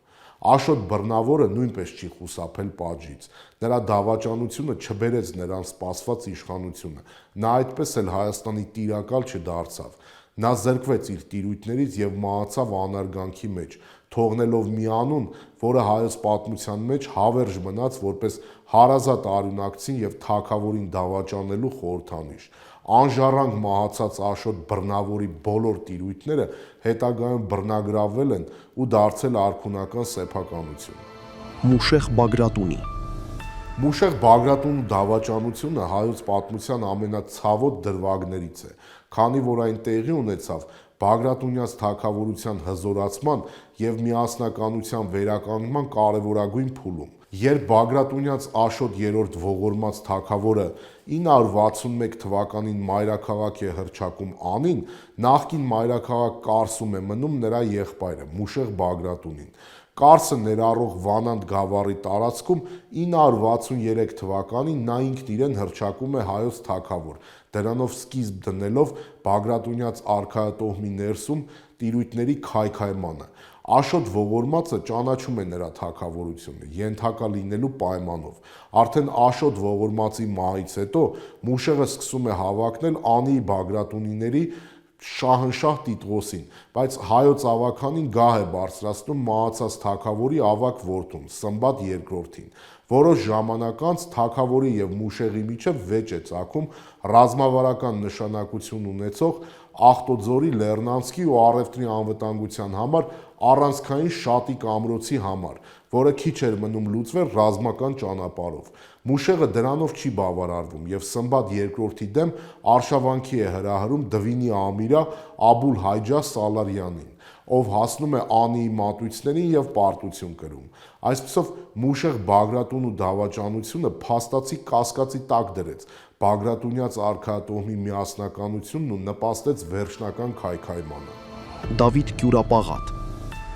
Աշոտ բռնավորը նույնպես չի խուսափել պատժից։ Նրա դավաճանությունը չբերեց նրան սպասված իշխանությունը։ Նա այդպես էլ Հայաստանի տիրակալ չդարձավ։ Նա զրկվեց իր տիրույթներից եւ մահացավ անարգանքի մեջ, թողնելով մի անուն, որը հայոց պատմության մեջ հավերժ մնաց որպես հարազատ արյունակցին եւ թագավորին դավաճանելու խորհրդանիշ։ Անժառանգ մահացած Աշոտ բռնավորի բոլոր տիրույթները հետագայում բռնագրավվել են ու դարձել արքունական սեփականություն։ Մուշեղ Բագրատունի Մուշեղ Բագրատունու դավաճանությունը հայոց պատմության ամենացավոտ դրվագներից է, քանի որ այն տեղի ունեցավ Բագրատունյաց թագավորության հզորացման եւ միասնականության վերականգնման կարևորագույն փուլում։ Երբ Բագրատունյաց Աշոտ III ողորմած թագավորը 961 թվականին մայրաքաղաք է հռչակում անին, նախկին մայրաքաղաք Կարսում է մնում նրա եղբայրը Մուշեղ Բագրատունին։ Կարսը ներառող Վանանդ գավառի տարածքում 963 թվականին նա ինքն իրեն հռչակում է հայոց թագավոր, դրանով սկիզբ դնելով Բագրատունյաց արքայատոհմի ներսում տիրույթների քայքայմանը։ Աշոտ ողորմածը ճանաչում է նրա թագավորությունը, ենթակա լինելու պայմանով։ Արդեն Աշոտ ողորմածի մահից հետո Մուշեղը սկսում է հավակնել Անի Բագրատունիների շահնշահ Տիտղոսին, բայց հայոց ավագանին գահ է բարձրացնում մահացած թագավորի ավագ որդուն Սմբատ II-ին։ Որոշ ժամանակ անց թագավորի եւ Մուշեղի միջև վեճ է ծագում ռազմավարական նշանակություն ունեցող Ախտոձորի, Լեռնանցքի ու առևտրի անվտանգության համար առանցքային Շատիկ ամրոցի համար, որը քիչ էր մնում լուծվեր ռազմական ճանապարհով։ Մուշեղը դրանով չի բավարարվում եւ Սմբատ II-ի դեմ արշավանքի է հրահրում Դվինի ամիրա Աբուլ Հայջա Սալարյանին, ով հասնում է Անիի մատույցներին եւ պարտություն կրում։ Այսպիսով Մուշեղ Բագրատունու դավաճանությունը փաստացի կասկածի տակ դրեց Բագրատունյաց արքայատոհմի միասնականությունն ու նպաստեց վերջնական քայքայմանը։ Դավիթ Կյուրապաղատ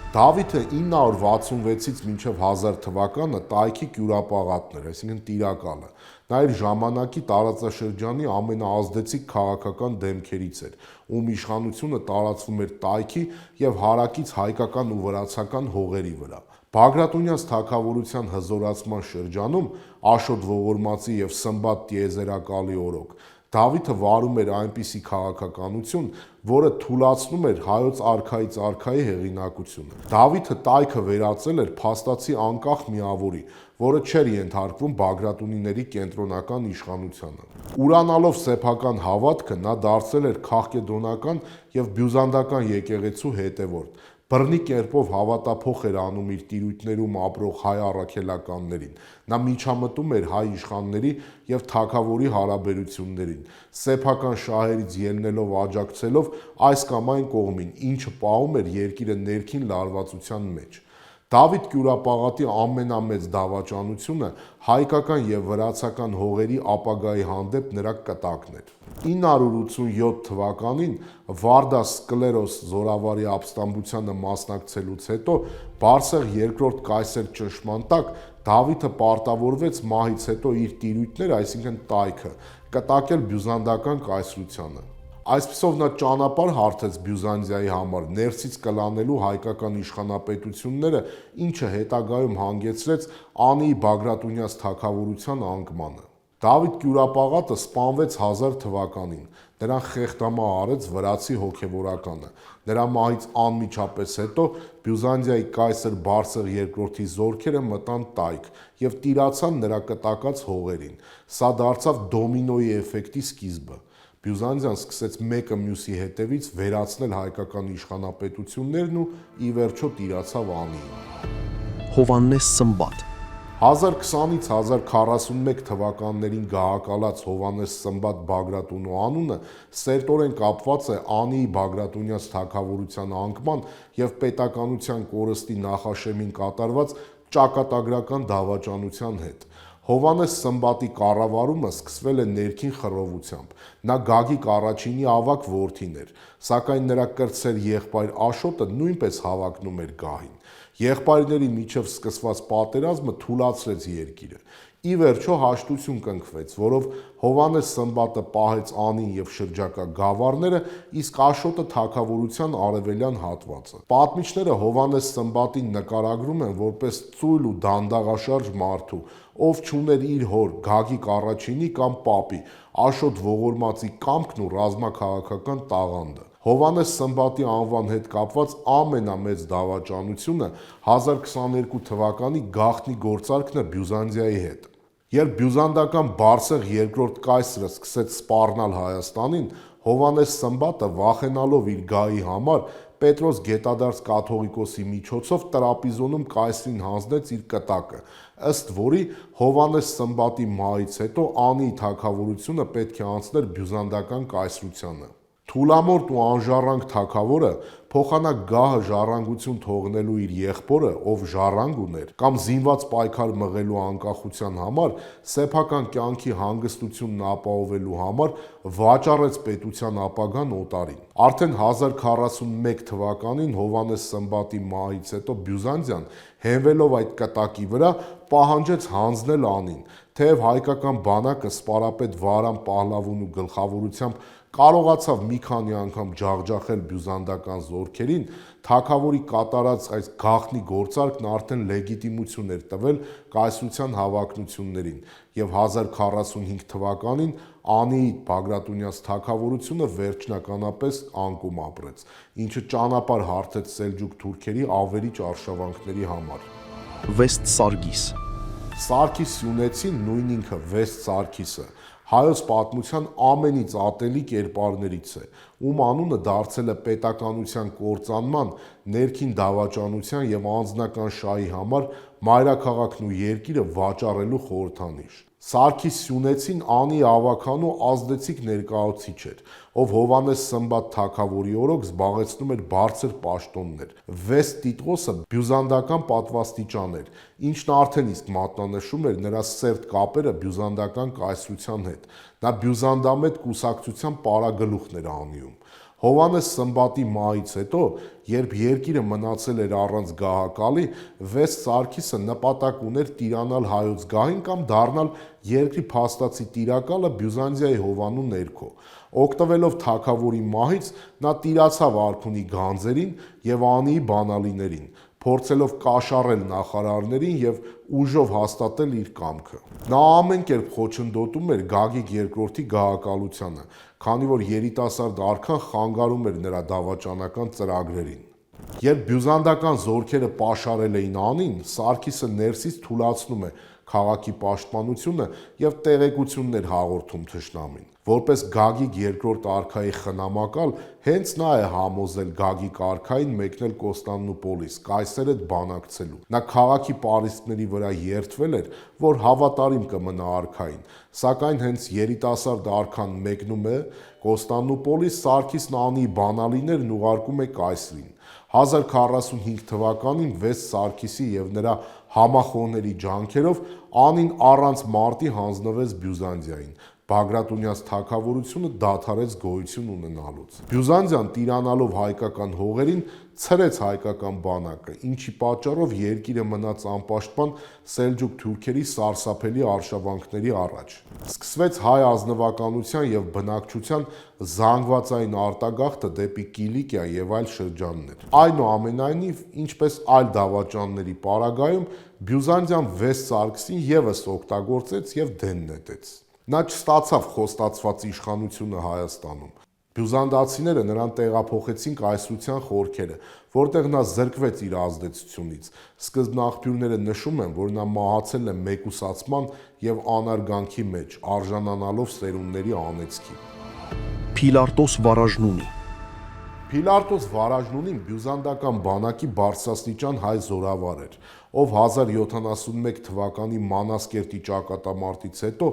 Դավիթը 966-ից մինչև 1000 թվականը Տայքի կյուրապաղատն էր, այսինքն տիրակալը։ Նա իր ժամանակի տարածաշրջանի ամենաազդեցիկ քաղաքական դեմքերից էր, ում իշխանությունը տարածվում էր Տայքի եւ հարակից հայկական ու վրացական հողերի վրա։ Բագրատունյաց թագավորության հզորացման շրջանում Աշոտ ողորմածի եւ Սմբատ տիեզերակալի օրոք Դավիթը վարում էր այնպիսի քաղաքականություն, որը թուլացնում էր հայոց արքայից արքայի հեղինակությունը։ Դավիթը Տայքը վերածել էր փաստացի անկախ միավորի, որը չէր ենթարկվում Բագրատունիների կենտրոնական իշխանությանը։ Ուրանալով սեփական հավատքը նա դարձել էր քաղկեդոնական եւ բյուզանդական եկեղեցու հետևորդ։ Բռնի կերպով հավատափոխ էր անում իր տիրույթներում ապրող հայ առաքելականներին։ Նա միջամտում էր հայ իշխանների եւ թագավորի հարաբերություններին, սեփական շահերից ելնելով աջակցելով այս կամ այն կողմին, ինչը պահում էր երկիրը ներքին լարվածության մեջ։ Դավիթ Կյուրապաղատի ամենամեծ դավաճանությունը հայկական եւ վրացական հողերի ապագայի հանդեպ նրա կտակն էր։ 987 թվականին Վարդա Սկլերոս զորավարի ապստամբությանը մասնակցելուց հետո Բարսեղ II կայսեր ճնշման տակ Դավիթը պարտավորվեց մահից հետո իր տիրույթները, այսինքն Տայքը, կտակել բյուզանդական կայսրությանը։ Այսպիսով նա ճանապարհ հարթեց Բյուզանդիայի համար ներսից կլանելու հայկական իշխանապետությունները, ինչը հետագայում հանգեցրեց Անիի Բագրատունյաց թագավորության անկմանը։ Դավիթ Կյուրապաղատը սպանվեց 1000 թվականին։ Նրան խեղդամահ արեց վրացի հոգևորականը։ Նրա մահից անմիջապես հետո Բյուզանդիայի կայսր Բարսեղ II-ի զորքերը մտան Տայք եւ տիրացան նրա կտակած հողերին։ Սա դարձավ դոմինոյի էֆեկտի սկիզբը։ Բյուզանդիան սկսեց մեկը մյուսի հետևից վերացնել հայկական իշխանապետություններն ու ի վերջո տիրացավ Անիին։ Հովհաննես Սմբատ 1020-ից 1041 թվականներին գահակալած Հովհաննես Սմբատ Բագրատունու անունը սերտորեն կապված է Անիի Բագրատունյաց թագավորության անկման և պետականության կորստի նախաշեմին կատարված ճակատագրական դավաճանության հետ։ Հովհաննես Սմբատի կառավարումը սկսվել է ներքին խռովությամբ։ Նա Գագիկ առաջինի ավագ որդին էր, սակայն նրա կրտսեր եղբայր Աշոտը նույնպես հավակնում էր գահին։ Եղբայրների միջև սկսված պատերազմը թուլացրեց երկիրը։ Ի վերջո հաշտություն կնքվեց, որով Հովհաննես Սմբատը պահեց Անին և շրջակա գավառները, իսկ Աշոտը թագավորության արևելյան հատվածը։ Պատմիչները Հովհաննես Սմբատին նկարագրում են որպես ծույլ ու դանդաղաշարժ մարդու, ով չուներ իր հոր Գագիկ առաջինի կամ պապի Աշոտ Ողորմածի կամքն ու ռազմաքաղաքական տաղանդը։ Հովհաննես Սմբատի անվան հետ կապված ամենամեծ դավաճանությունը 1022 թվականի գաղտնի գործարքն է Բյուզանդիայի հետ։ Երբ բյուզանդական Բարսեղ II կայսրը սկսեց սպառնալ Հայաստանին, Հովհաննես Սմբատը վախենալով իր գահի համար Պետրոս Գետադարձ կաթողիկոսի միջոցով Տրապիզոնում կայսրին հանձնեց իր կտակը, ըստ որի Հովհաննես Սմբատի մահից հետո Անիի թագավորությունը պետք է անցներ բյուզանդական կայսրությանը։ Թուլամորթ ու անժառանգ թագավորը փոխանակ գահը ժառանգություն թողնելու իր եղբորը, ով ժառանգ ուներ, կամ զինված պայքար մղելու անկախության համար, սեփական կյանքի հանգստությունն ապահովելու համար վաճառեց պետության ապագան օտարին։ Արդեն 1041 թվականին Հովհաննես Սմբատի մահից հետո Բյուզանդիան, հենվելով այդ կտակի վրա, պահանջեց հանձնել Անին, թեև հայկական բանակը սպարապետ Վահրամ Պահլավոնու գլխավորությամբ կարողացավ մի քանի անգամ ջախջախել բյուզանդական զորքերին, թագավորի կատարած այս գաղտնի գործարքն արդեն լեգիտիմություն էր տվել կայսրության հավակնություններին, և 1045 թվականին Անիի Բագրատունյաց թագավորությունը վերջնականապես անկում ապրեց, ինչը ճանապարհ հարթեց սելջուկ թուրքերի ավերիչ արշավանքների համար։ Վեստ Սարգիս Սարգիս Սյունեցին, նույն ինքը Վեստ Սարգիսը, հայոց պատմության ամենից ատելի կերպարներից է, ում անունը դարձել է պետականության կործանման, ներքին դավաճանության և անձնական շահի համար մայրաքաղաքն ու երկիրը վաճառելու խորհրդանիշ։ Սարգիս Սյունեցին Անիի ավագանու ազդեցիկ ներկայացուցիչ էր, ով Հովհաննես Սմբատ թագավորի օրոք զբաղեցնում էր բարձր պաշտոններ։ Վեստ Տիտղոսը բյուզանդական պատվաստիճան էր, ինչն արդեն իսկ մատնանշում էր նրա սերտ կապերը բյուզանդական կայսրության հետ։ Նա բյուզանդամետ կուսակցության պարագլուխն էր Անիում։ Հովհաննես Սմբատի մահից հետո, երբ երկիրը մնացել էր առանց գահակալի, Վեստ Սարգիսը նպատակ ուներ տիրանալ հայոց գահին կամ դառնալ երկրի փաստացի տիրակալը Բյուզանդիայի հովանու ներքո։ Օգտվելով թագավորի մահից, նա տիրացավ արքունի գանձերին և Անիի բանալիներին, փորձելով կաշառել նախարարներին և ուժով հաստատել իր կամքը։ Նա ամեն կերպ խոչընդոտում էր Գագիկ II-ի գահակալությանը, քանի որ երիտասարդ արքան խանգարում էր նրա դավաճանական ծրագրերին։ Երբ բյուզանդական զորքերը պաշարել էին Անին, Սարգիսը ներսից թուլացնում է քաղաքի պաշտպանությունը և տեղեկություններ հաղորդում թշնամին։ Որպես Գագիկ II արքայի խնամակալ, հենց նա է համոզել Գագիկ արքային մեկնել Կոստանդնուպոլիս, կայսեր հետ բանակցելու։ Նա քաղաքի պարիսպների վրա երդվել էր, որ հավատարիմ կմնա արքային, սակայն հենց երիտասարդ արքան մեկնում է Կոստանդնուպոլիս, Սարգիսն Անիի բանալիներն ուղարկում է կայսրին։ 1045 թվականին Վեստ Սարգիսի և նրա համախոհների ջանքերով Անին առանց մարտի հանձնվեց Բյուզանդիային։ Բագրատունյաց թագավորությունը դադարեց գոյություն ունենալուց։ Բյուզանդիան տիրանալով հայկական հողերին ցրեց հայկական բանակը, ինչի պատճառով երկիրը մնաց անպաշտպան սելջուկ թուրքերի սարսափելի արշավանքների առաջ։ Սկսվեց հայ ազնվականության և բնակչության զանգվածային արտագաղթը դեպի Կիլիկիա և այլ շրջաններ։ Այնուամենայնիվ, ինչպես այլ դավաճանների պարագայում, Բյուզանդիան Վեստ Սարգսին ևս օգտագործեց և դեն նետեց։ Նա չստացավ խոստացված իշխանությունը Հայաստանում։ Բյուզանդացիները նրան տեղափոխեցին կայսրության խորքերը, որտեղ նա զրկվեց իր ազդեցությունից։ Սկզբնաղբյուրները նշում են, որ նա մահացել է մեկուսացման և անարգանքի մեջ, արժանանալով սերունդների անեծքի։ Փիլարտոս Վարաժնունի Փիլարտոս Վարաժնունին բյուզանդական բանակի բարձրաստիճան հայ զորավար էր, ով 1071 թվականի Մանասկերտի ճակատամարտից հետո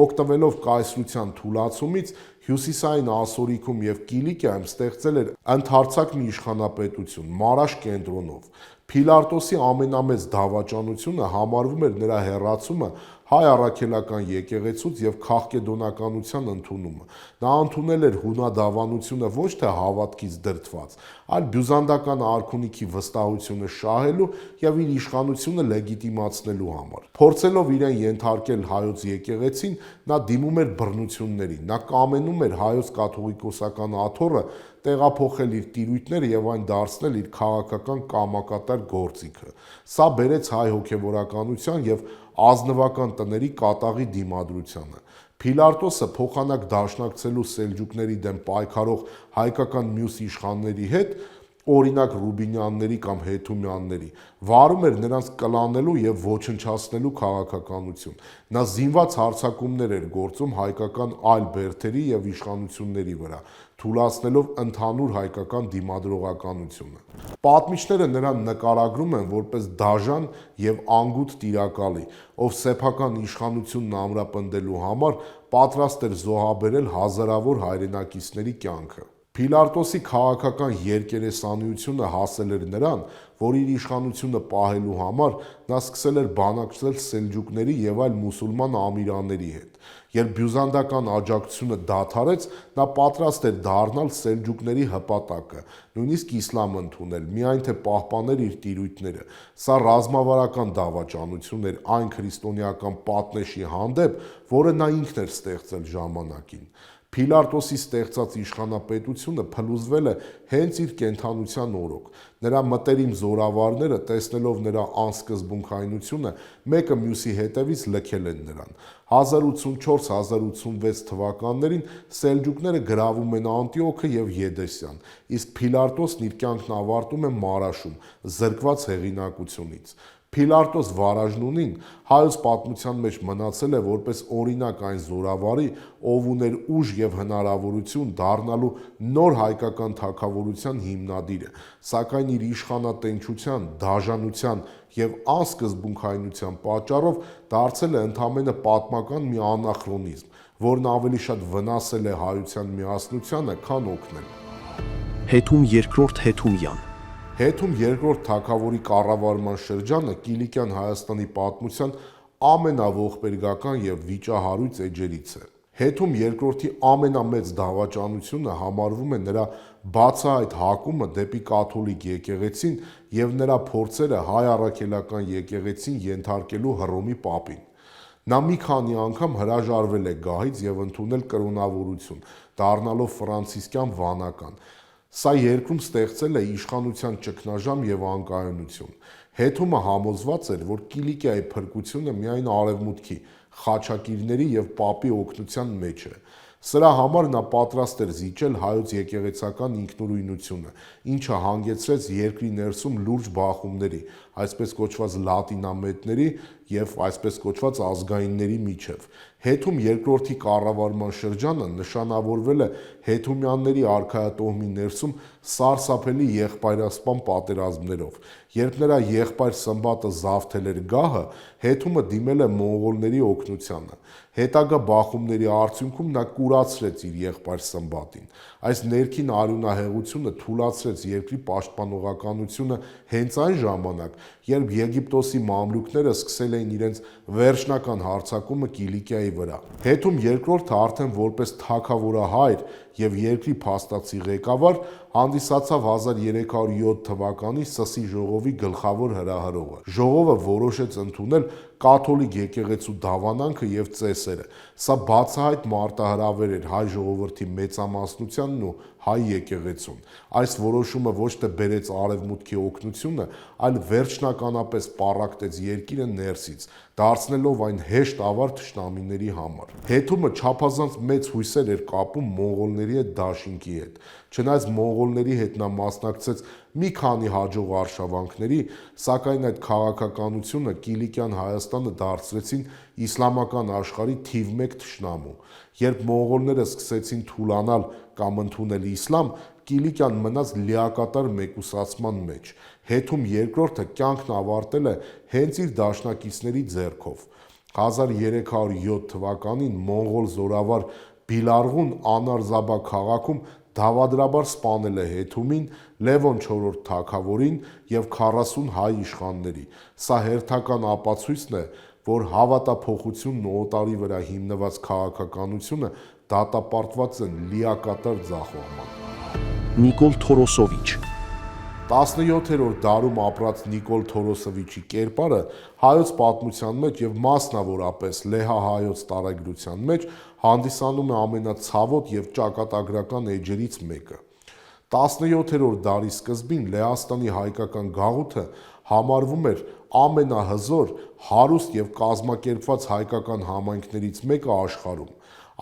օգտվելով կայսրության թուլացումից հյուսիսային Ասորիքում եւ Կիլիկիայում ստեղծել էր ընդարձակ մի իշխանապետություն Մարաշ կենտրոնով։ Փիլարտոսի ամենամեծ դավաճանությունը համարվում էր նրա հեռացումը հայ առաքելական եկեղեցուց եւ քաղկեդոնականության ընդունումը։ Նա ընդունել էր հունադավանությունը ոչ թե հավատքից դրդված, այլ բյուզանդական արքունիքի վստահությունը շահելու եւ իր իշխանությունը լեգիտիմացնելու համար։ Փորձելով իրեն ենթարկել հայոց եկեղեցին, նա դիմում էր բռնություններին։ Նա կամենում էր հայոց կաթողիկոսական աթոռը տեղափոխել իր տիրույթները եւ այն դարձնել իր քաղաքական կամակատար գործիքը։ Սա բերեց հայ հոգեվորականության եւ ազնվական տների կատաղի դիմադրությանը։ Փիլարտոսը փոխանակ դաշնակցելու սելջուկների դեմ պայքարող հայկական մյուս իշխանների հետ, օրինակ Ռուբինյանների կամ Հեթումյանների, վարում էր նրանց կլանելու եւ ոչնչացնելու քաղաքականություն։ Նա զինված հարձակումներ էր գործում հայկական այլ բերդերի եւ իշխանությունների վրա, թուլացնելով ընդհանուր հայկական դիմադրողականությունը։ Պատմիչները նրան նկարագրում են որպես դաժան եւ անգութ տիրակալի, ով սեփական իշխանությունն ամրապնդելու համար պատրաստ էր զոհաբերել հազարավոր հայրենակիցների կյանքը։ Փիլարտոսի քաղաքական երկերեսանությունը հասել էր նրան, որ իր իշխանությունը պահելու համար նա սկսել էր բանակցել սելջուկների եւ այլ մուսուլման ամիրանների հետ։ Երբ բյուզանդական աջակցությունը դադարեց, նա պատրաստ էր դառնալ սելջուկների հպատակը, նույնիսկ իսլամ ընդունել, միայն թե պահպաներ իր տիրույթները։ Սա ռազմավարական դավաճանություն էր այն քրիստոնեական պատնեշի հանդեպ, որը նա ինքն էր ստեղծել ժամանակին։ Փիլարտոսի ստեղծած իշխանապետությունը փլուզվել է հենց իր կենդանության օրոք։ Նրա մտերիմ զորավարները, տեսնելով նրա անսկզբունքայնությունը, մեկը մյուսի հետևից լքել են նրան։ 1084-1086 թվականներին սելջուկները գրավում են Անտիոքը եւ Եդեսյան, իսկ Փիլարտոսն իր կյանքն ավարտում է Մարաշում, զրկված հեղինակությունից։ Փիլարտոս Վարաժնունին հայոց պատմության մեջ մնացել է որպես օրինակ այն զորավարի, ով ուներ ուժ եւ հնարավորություն դառնալու նոր հայկական թագավորության հիմնադիրը, սակայն իր իշխանատենչության, դաժանության եւ անսկզբունքայնության պատճառով դարձել է ընդամենը պատմական մի անախրոնիզմ, որն ավելի շատ վնասել է հայության միասնությանը, քան օգնել։ Հեթում երկրորդ Հեթումյան Հեթում երկրորդ թագավորի կառավարման շրջանը Կիլիկյան Հայաստանի պատմության ամենաողբերգական եւ վիճահարույց էջերից է։ Հեթում երկրորդի ամենամեծ դավաճանությունը համարվում է նրա բացահայտ հակումը դեպի կաթոլիկ եկեղեցին եւ նրա փորձերը հայ առաքելական եկեղեցին ենթարկելու Հռոմի պապին։ Նա մի քանի անգամ հրաժարվել է գահից եւ ընդունել կրոնավորություն, դառնալով ֆրանցիսկյան վանական։ Սա երկրում ստեղծել է իշխանության ճգնաժամ եւ անկայունություն։ Հեթումը համոզված էր, որ Կիլիկիայի փրկությունը միայն արևմուտքի, խաչակիրների եւ պապի օգնության մեջ է։ Սրա համար նա պատրաստ էր զիջել հայոց եկեղեցական ինքնուրույնությունը, ինչը հանգեցրեց երկրի ներսում լուրջ բախումների, այսպես կոչված լատինամետների եւ այսպես կոչված ազգայինների միջև։ Հեթում երկրորդի կառավարման շրջանը նշանավորվել է հեթումյանների արքայատոհմի ներսում սարսափելի եղբայրասպան պատերազմներով։ Երբ նրա եղբայր Սմբատը զավթել էր գահը, Հեթումը դիմել է մոնղոլների օգնությանը։ Հետագա բախումների արդյունքում նա կուրացրեց իր եղբայր Սմբատին։ Այս ներքին արյունահեղությունը թուլացրեց երկրի պաշտպանողականությունը հենց այն ժամանակ, երբ Եգիպտոսի մամլուքները սկսել էին իրենց վերջնական հարձակումը Կիլիկիայի վրա։ Հեթում երկրորդը արդեն որպես թագավորահայր եւ երկրի փաստացի ղեկավար հանդիսացավ 1307 թվականի Սսի ժողովի գլխավոր հրահրողը։ Ժողովը որոշեց ընդունել կաթոլիկ եկեղեցու դավանանքը եւ ծեսերը։ Սա բացահայտ մարտահրավեր էր հայ ժողովրդի մեծամասնությանն ու հայ եկեղեցուն։ Այս որոշումը ոչ թե բերեց արևմուտքի օգնությունը, այլ վերջնականապես պառակտեց երկիրը ներսից, դարձնելով այն հեշտ ավար թշնամիների համար։ Հեթումը չափազանց մեծ հույսեր էր կապում մոնղոլների հետ դաշինքի հետ։ Չնայած մոնղոլների հետ նա մասնակցեց մի քանի հաջող արշավանքների, սակայն այդ քաղաքականությունը Կիլիկյան Հայաստանը դարձրեցին իսլամական աշխարհի թիվ 1 թշնամու։ Երբ մոնղոլները սկսեցին թուլանալ կամ ընդունել իսլամ, Կիլիկյան մնաց լիակատար մեկուսացման մեջ։ Հեթում երկրորդը կյանքն ավարտել է հենց իր դաշնակիցների ձեռքով։ 1307 թվականին մոնղոլ զորավար Բիլարղուն Անարզաբա քաղաքում դավադրաբար սպանել է Հեթումին, Լևոն IV թագավորին և 40 հայ իշխանների։ Սա հերթական ապացույցն է, որ հավատափոխությունն ու օտարի վրա հիմնված քաղաքականությունը դատապարտված են լիակատար ձախողման։ Նիկոլ Թորոսովիչ 17-րդ դարում ապրած Նիկոլ Թորոսովիչի կերպարը հայոց պատմության մեջ և մասնավորապես լեհահայոց տարեգրության մեջ հանդիսանում է ամենացավոտ և ճակատագրական էջերից մեկը։ 17-րդ դարի սկզբին Լեհաստանի հայկական գաղութը համարվում էր ամենահզոր, հարուստ և կազմակերպված հայկական համայնքներից մեկը աշխարհում։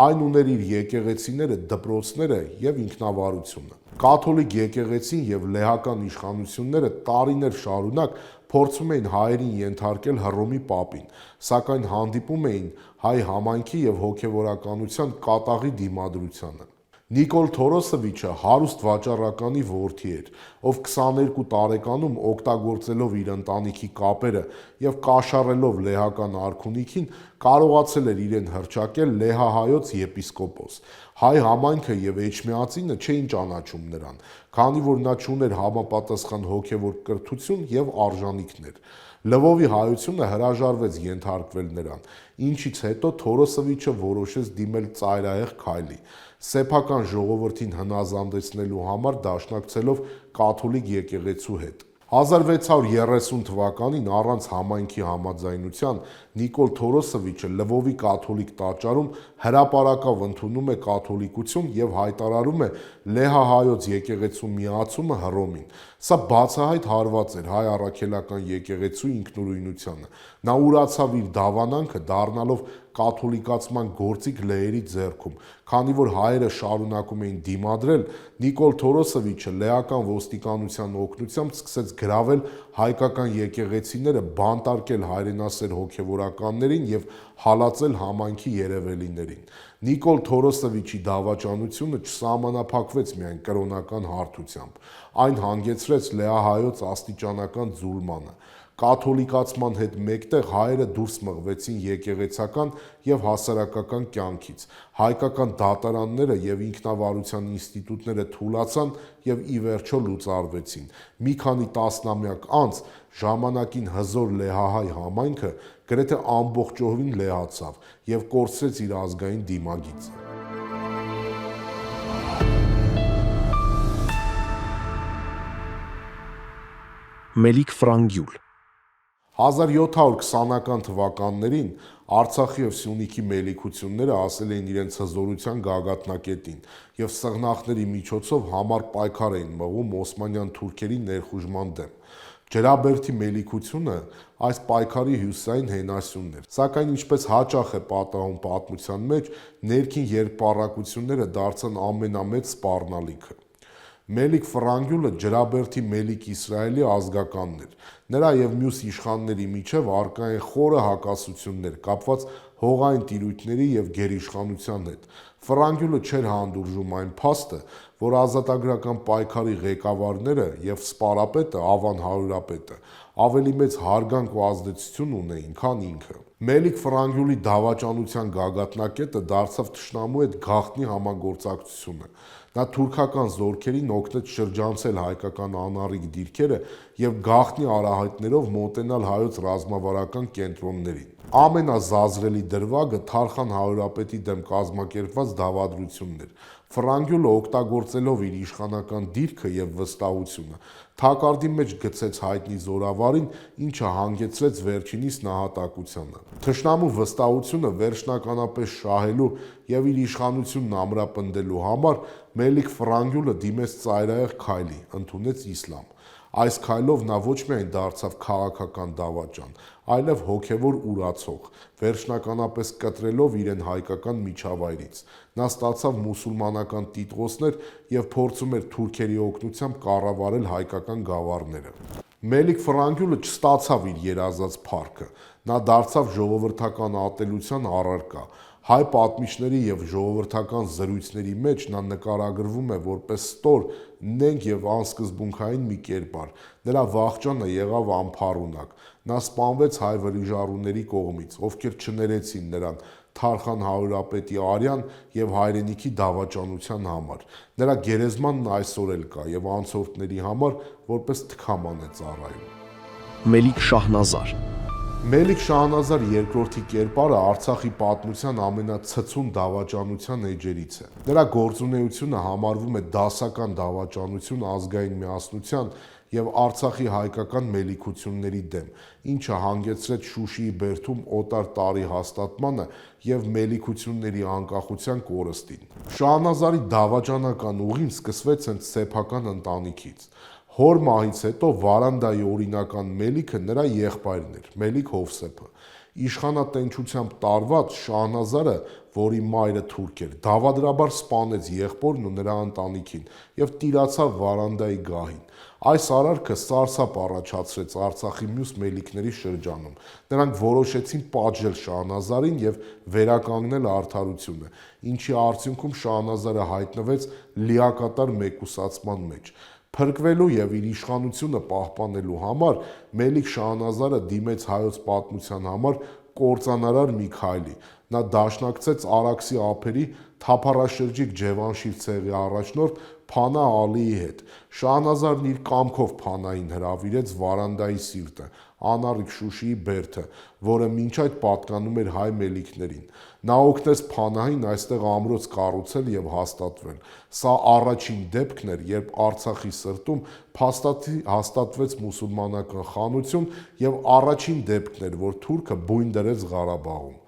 Այն ուներ իր եկեղեցիները, դպրոցները և ինքնավարությունը։ Կաթոլիկ եկեղեցին և լեհական իշխանությունները տարիներ շարունակ փորձում էին հայերին ենթարկել Հռոմի պապին, սակայն հանդիպում էին հայ համայնքի և հոգևորականության կատաղի դիմադրությանը։ Նիկոլ Թորոսովիչը հարուստ վաճառականի որդի էր, ով 22 տարեկանում օգտագործելով իր ընտանիքի կապերը և կաշառելով լեհական արքունիքին կարողացել էր իրեն հռչակել լեհահայոց եպիսկոպոս։ Հայ համայնքը և էջմիածինը չէին ճանաչում նրան, քանի որ նա չուներ համապատասխան հոգևոր կրթություն և արժանիքներ։ Լվովի հայությունը հրաժարվեց ենթարկվել նրան, ինչից հետո Թորոսովիչը որոշեց դիմել ծայրահեղ քայլի՝ սեփական ժողովրդին հնազանդեցնելու համար դաշնակցելով կաթոլիկ եկեղեցու հետ։ 1630 թվականին առանց համայնքի համաձայնության Նիկոլ Թորոսովիչը Լվովի կաթոլիկ տաճարում հրապարակավ ընդունում է կաթոլիկություն և հայտարարում է լեհահայոց եկեղեցու միացումը Հռոմին։ Սա բացահայտ հարված էր հայ առաքելական եկեղեցու ինքնուրույնությանը։ Նա ուրացավ իր դավանանքը, դառնալով կաթոլիկացման գործիք լեերի ձեռքում։ Քանի որ հայերը շարունակում էին դիմադրել, Նիկոլ Թորոսովիչը լեհական ոստիկանության օգնությամբ սկսեց գրավել հայկական եկեղեցիները, բանտարկել հայրենասեր հոգևորականներին և հալածել համայնքի երևելիներին։ Նիկոլ Թորոսովիչի դավաճանությունը չսահմանափակվեց միայն կրոնական հարթությամբ, այն հանգեցրեց լեհահայոց աստիճանական ձուլմանը։ Կաթոլիկացման հետ մեկտեղ հայերը դուրս մղվեցին եկեղեցական և հասարակական կյանքից, հայկական դատարանները և ինքնավարության ինստիտուտները թուլացան և ի վերջո լուծարվեցին։ Մի քանի տասնամյակ անց ժամանակին հզոր լեհահայ համայնքը գրեթե ամբողջովին լեհացավ և կորցրեց իր ազգային դիմագիծը։ Մելիք Ֆրանգյուլ 1720-ական թվականներին Արցախի և Սյունիքի մելիքությունները հասել էին իրենց հզորության գագաթնակետին և սղնաղների միջոցով համառ պայքար էին մղում օսմանյան թուրքերի ներխուժման դեմ։ Ջրաբերդի մելիքությունը այս պայքարի հյուսիսային հենասյունն էր, սակայն ինչպես հաճախ է պատահում պատմության մեջ, ներքին երկպառակությունները դարձան ամենամեծ սպառնալիքը։ Մելիք Ֆրանգյուլը Ջրաբերդի Մելիք Իսրայելի ազգականն էր։ Նրա և մյուս իշխանների միջև առկա են խորը հակասություններ՝ կապված հողային տիրույթների և գերիշխանության հետ։ Ֆրանգյուլը չէր հանդուրժում այն փաստը, որ ազատագրական պայքարի ղեկավարները և սպարապետը Ավան Հարուրապետը ավելի մեծ հարգանք ու ազդեցություն ունեին, քան ինքը։ Մելիք Ֆրանգյուլի դավաճանության գագաթնակետը դարձավ թշնամու հետ գաղտնի համագործակցությունը։ Նա թուրքական զորքերին օգնեց շրջանցել հայկական անառիկ դիրքերը և գաղտնի արահետներով մոտենալ հայոց ռազմավարական կենտրոններին։ Ամենազազրելի դրվագը Թարխան Հարուրապետի դեմ կազմակերպված դավադրությունն էր։ Ֆրանգյուլը, օգտագործելով իր իշխանական դիրքը և վստահությունը, թակարդի մեջ գցեց հայտնի զորավարին, ինչը հանգեցրեց վերջինիս նահատակությանը։ Թշնամու վստահությունը վերջնականապես շահելու և իր իշխանությունն ամրապնդելու համար Մելիք Ֆրանգյուլը դիմեց ծայրահեղ քայլի՝ ընդունեց իսլամ։ Այս քայլով նա ոչ միայն դարձավ քաղաքական դավաճան, այլև հոգևոր ուրացող, վերջնականապես կտրելով իրեն հայկական միջավայրից։ Նա ստացավ մուսուլմանական տիտղոսներ և փորձում էր թուրքերի օգնությամբ կառավարել հայկական գավառները։ Մելիք Ֆրանգյուլը չստացավ իր երազած փառքը։ Նա դարձավ ժողովրդական ատելության առարկա։ Հայ պատմիչների եւ ժողովրդական զրույցների մեջ նա նկարագրվում է որպես ստոր, նենգ եւ անսկզբունքային մի կերպար։ Նրա վախճանը եղավ անփառունակ։ Նա սպանվեց հայ վրիժառուների կողմից, ովքեր չներեցին նրան Թարխան Հարուրապետի արյան եւ հայրենիքի դավաճանության համար։ Նրա գերեզմանն այսօր էլ կա եւ անցորդների համար որպես թքաման է ծառայում։ Մելիք Շահնազար Մելիք Շահնազար II-ի կերպարը Արցախի պատմության ամենացցուն դավաճանության էջերից է։ Նրա գործունեությունը համարվում է դասական դավաճանություն ազգային միասնության եւ Արցախի հայկական մելիքությունների դեմ, ինչը հանգեցրեց Շուշիի բերդում օտար տարի հաստատմանը եւ մելիքությունների անկախության կորստին։ Շահնազարի դավաճանական ուղին սկսվեց հենց սեփական ընտանիքից։ Հոր մահից հետո Վարանդայի օրինական մելիքը նրա եղբայրն էր, Մելիք Հովսեփը։ Իշխանատենչությամբ տարված Շահնազարը, որի մայրը թուրք էր, դավադրաբար սպանեց եղբորն ու նրա ընտանիքին եւ տիրացավ Վարանդայի գահին։ Այս արարքը սարսափ առաջացրեց Արցախի մյուս մելիքների շրջանում։ Նրանք որոշեցին պատժել Շահնազարին եւ վերականգնել արդարությունը, ինչի արդյունքում Շահնազարը հայտնվեց լիակատար մեկուսացման մեջ։ Փրկվելու եւ իր իշխանությունը պահպանելու համար Մելիք Շահնազարը դիմեց հայոց պատմության համար կործանարար մի քայլի։ Նա դաշնակցեց Արաքսի ափերի թափառաշրջիկ Ջևանշիր ցեղի առաջնորդ Փանա Ալիի հետ։ Շահնազարն իր կամքով Փանային հրավիրեց Վարանդայի սիրտը, անառիկ Շուշիի բերդը, որը մինչ այդ պատկանում էր հայ մելիքներին։ Նա օգնեց Փանահին այստեղ ամրոց կառուցել եւ հաստատվել։ Սա առաջին դեպքն էր, երբ Արցախի սրտում փաստացի հաստատվեց մուսուլմանական խանություն եւ առաջին դեպքն էր, որ թուրքը բույն դրեց Ղարաբաղում։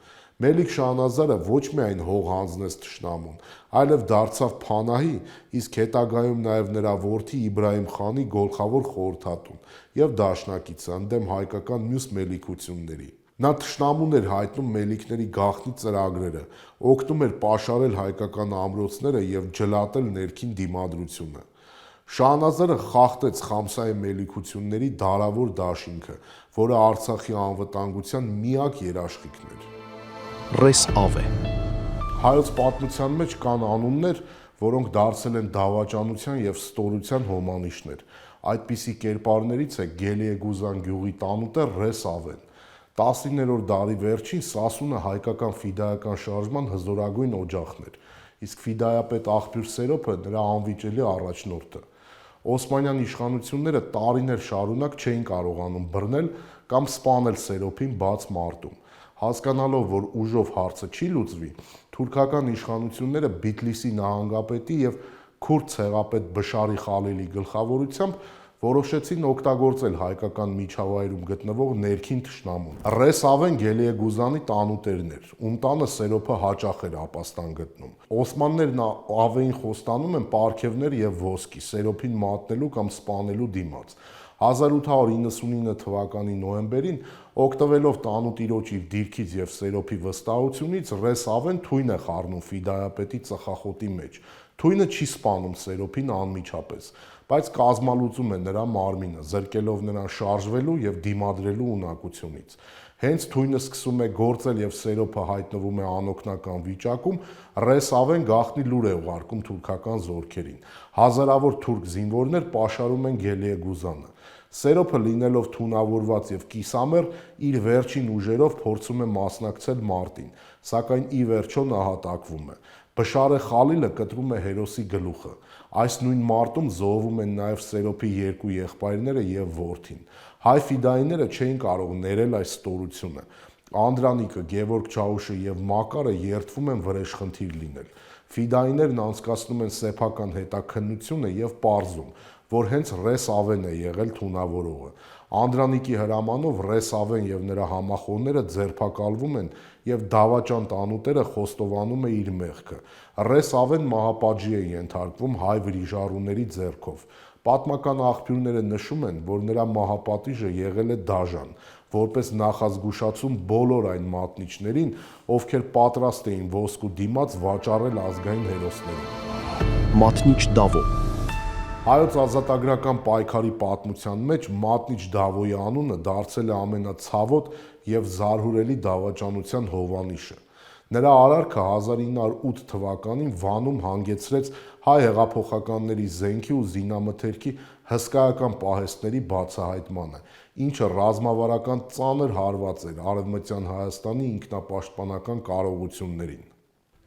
Մելիք Շահնազարը ոչ միայն հող հանձնեց թշնամուն, այլև դարձավ Փանահի, իսկ հետագայում նաև նրա որդի Իբրահիմ խանի գլխավոր խորհրդատուն եւ դաշնակիցը ընդդեմ հայկական մյուս մելիքությունների։ Նա թշնամուն էր հայտնում մելիքների գաղտնի ծրագրերը, օգնում էր պաշարել հայկական ամրոցները եւ ջլատել ներքին դիմադրությունը։ Շահնազարը խախտեց Խամսայի մելիքությունների դարավոր դաշինքը, որը Արցախի անվտանգության միակ երաշխիքն էր։ Ռես Ավե Հայոց պատմության մեջ կան անուններ, որոնք դարձել են դավաճանության եւ ստորության հոմանիշներ։ Այդպիսի կերպարներից է Գելիեգուզան գյուղի տանուտեր Ռես Ավեն։ 19-րդ դարի վերջին Սասունը հայկական ֆիդայական շարժման հզորագույն օջախն էր, իսկ ֆիդայապետ Աղբյուր Սերոփը նրա անվիճելի առաջնորդը։ Օսմանյան իշխանությունները տարիներ շարունակ չէին կարողանում բռնել կամ սպանել Սերոփին բաց մարտում։ Հասկանալով, որ ուժով հարցը չի լուծվի, թուրքական իշխանությունները Բիթլիսի նահանգապետի եւ քուրդ ցեղապետ Բշարի Խալիլի գլխավորությամբ որոշեցին օգտագործել հայկական միջավայրում գտնվող ներքին թշնամուն։ Ռես Ավեն Գելիեգուզանի տանուտերն էր, ում տանը Սերոփը հաճախ էր ապաստան գտնում։ Օսմաններն Ավեին խոստանում են պարգևներ եւ ոսկի Սերոփին մատնելու կամ սպանելու դիմաց։ 1899 թվականի նոյեմբերին, օգտվելով տանուտիրոջ իր դիրքից եւ Սերոփի վստահությունից, Ռես Ավեն թույն է խառնում ֆիդայապետի ծխախոտի մեջ։ Թույնը չի սպանում Սերոփին անմիջապես, բայց կազմալուծում է նրա մարմինը, զրկելով նրան շարժվելու եւ դիմադրելու ունակությունից։ Հենց թույնը սկսում է գործել եւ Սերոփը հայտնվում է անօգնական վիճակում, Ռես Ավեն գաղտնի լուր է ուղարկում թուրքական զորքերին։ Հազարավոր թուրք զինվորներ պաշարում են Գելիեգուզանը։ Սերոփը լինելով թունավորված եւ կիսամեռ, իր վերջին ուժերով փորձում է մասնակցել մարտին, սակայն ի վերջո նահատակվում է։ Բշարե Խալիլը կտրում է հերոսի գլուխը։ Այս նույն մարտում զոհվում են նաև Սերոփի երկու եղբայրները եւ որդին։ Հայ ֆիդայիները չէին կարող ներել այս ստորությունը։ Անդրանիկը, Գևորգ Չաուշը եւ Մակարը երդվում են վրեժխնդիր լինել։ Ֆիդայիներն անցկացնում են սեփական հետաքննությունը եւ պարզում, որ հենց Ռես Ավեն է եղել թունավորողը։ Անդրանիկի հրամանով Ռես Ավեն եւ նրա համախոհները ձերբակալվում են եւ դավաճան տանուտերը խոստովանում է իր մեղքը։ Ռես Ավեն մահապատժի է ենթարկվում հայ վրիժառուների ձեռքով։ Պատմական աղբյուրները նշում են, որ նրա մահապատիժը եղել է դաժան, որպես նախազգուշացում բոլոր այն մատնիչներին, ովքեր պատրաստ էին ոսկու դիմաց վաճառել ազգային հերոսներին։ Մատնիչ Դավո Հայոց ազատագրական պայքարի պատմության մեջ Մատնիչ Դավոյի անունը դարձել է ամենացավոտ եւ զարհուրելի դավաճանության հովանիշը։ Նրա արարքը 1908 թվականին Վանում հանգեցրեց հայ հեղափոխականների զենքի ու զինամթերքի հսկայական պահեստների բացահայտմանը, ինչը ռազմավարական ծանր հարված էր Արևմտյան Հայաստանի ինքնապաշտպանական կարողություններին։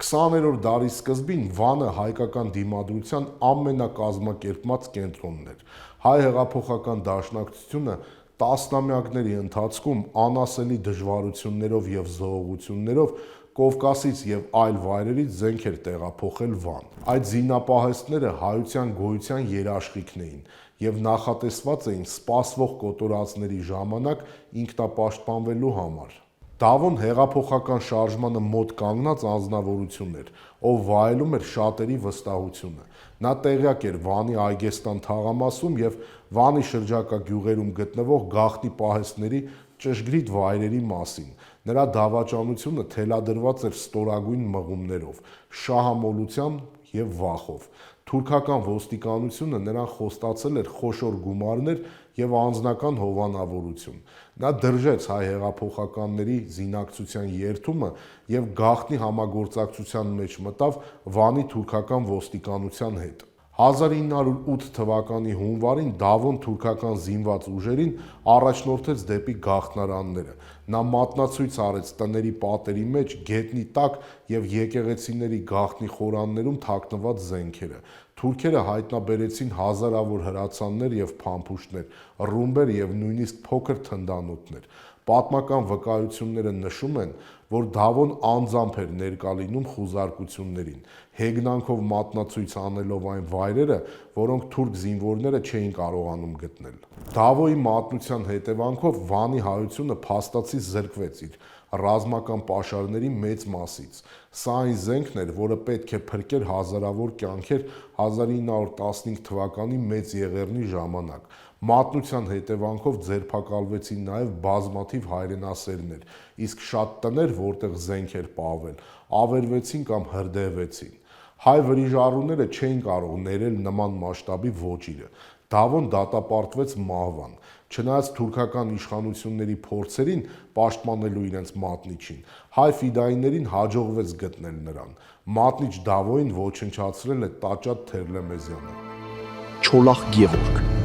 20-րդ դարի սկզբին Վանը հայկական դիմադրության ամենակազմակերպված կենտրոնն էր։ Հայ հեղափոխական դաշնակցությունը տասնամյակների ընթացքում անասելի դժվարություններով եւ զոհողություններով Կովկասից եւ այլ վայրերից զենք էր տեղափոխել Վան։ Այդ զինապահեստները հայության գոյության երաշխիքն էին եւ նախատեսված էին սպասվող կոտորածների ժամանակ ինքնապաշտպանվելու համար։ Դավոն հեղափոխական շարժմանը մոտ կանգնած անձնավորություն էր, ով վայելում էր շատերի վստահությունը։ Նա տեղյակ էր Վանի Այգեստան թաղամասում եւ Վանի շրջակա գյուղերում գտնվող գաղտնի պահեստների ճշգրիտ վայրերի մասին։ Նրա դավաճանությունը թելադրված էր ստորագույն մղումներով, շահամոլությամբ եւ վախով։ Թուրքական ոստիկանությունը նրան խոստացել էր խոշոր գումարներ եւ անձնական հովանավորություն։ Նա դրժեց հայ հեղափոխականների զինակցության երթումը եւ գաղտնի համագործակցության մեջ մտավ Վանի թուրքական ոստիկանության հետ։ 1908 թվականի հունվարին Դավոն թուրքական զինված ուժերին առաջնորդեց դեպի գաղթնարանները։ Նա մատնացույց արեց տների պատերի մեջ, գետնի տակ եւ եկեղեցիների գաղտնի խորաններում թաքնված զենքերը։ Թուրքերը հայտնաբերեցին հազարավոր հրացաններ եւ փամփուշտներ, ռումբեր եւ նույնիսկ փոքր թնդանոթներ։ Պատմական վկայությունները նշում են, որ Դավոն անձամբ էր ներկա լինում խուզարկություններին, հեգնանքով մատնացույց անելով այն վայրերը, որոնք թուրք զինվորները չէին կարողանում գտնել։ Դավոյի մատնության հետևանքով Վանի հայությունը փաստացի զրկվեց իր ռազմական պաշարների մեծ մասից։ Սա այն զենքն էր, որը պետք է փրկեր հազարավոր կյանքեր 1915 թվականի մեծ եղեռնի ժամանակ։ Մատնության հետևանքով ձերբակալվեցին նաև բազմաթիվ հայրենասերներ, իսկ շատ տներ, որտեղ զենք էր պահվել, ավերվեցին կամ հրդեհվեցին։ Հայ վրիժառուները չէին կարող ներել նման մասշտաբի ոճիրը։ Դավոն դատապարտվեց մահվան։ Չնայած թուրքական իշխանությունների փորձերին պաշտպանելու իրենց մատնիչին, հայ ֆիդայիներին հաջողվեց գտնել նրան։ Մատնիչ Դավոյին ոչնչացրել է Տաճատ Թերլեմեզյանը։ Չոլախ Գևորգ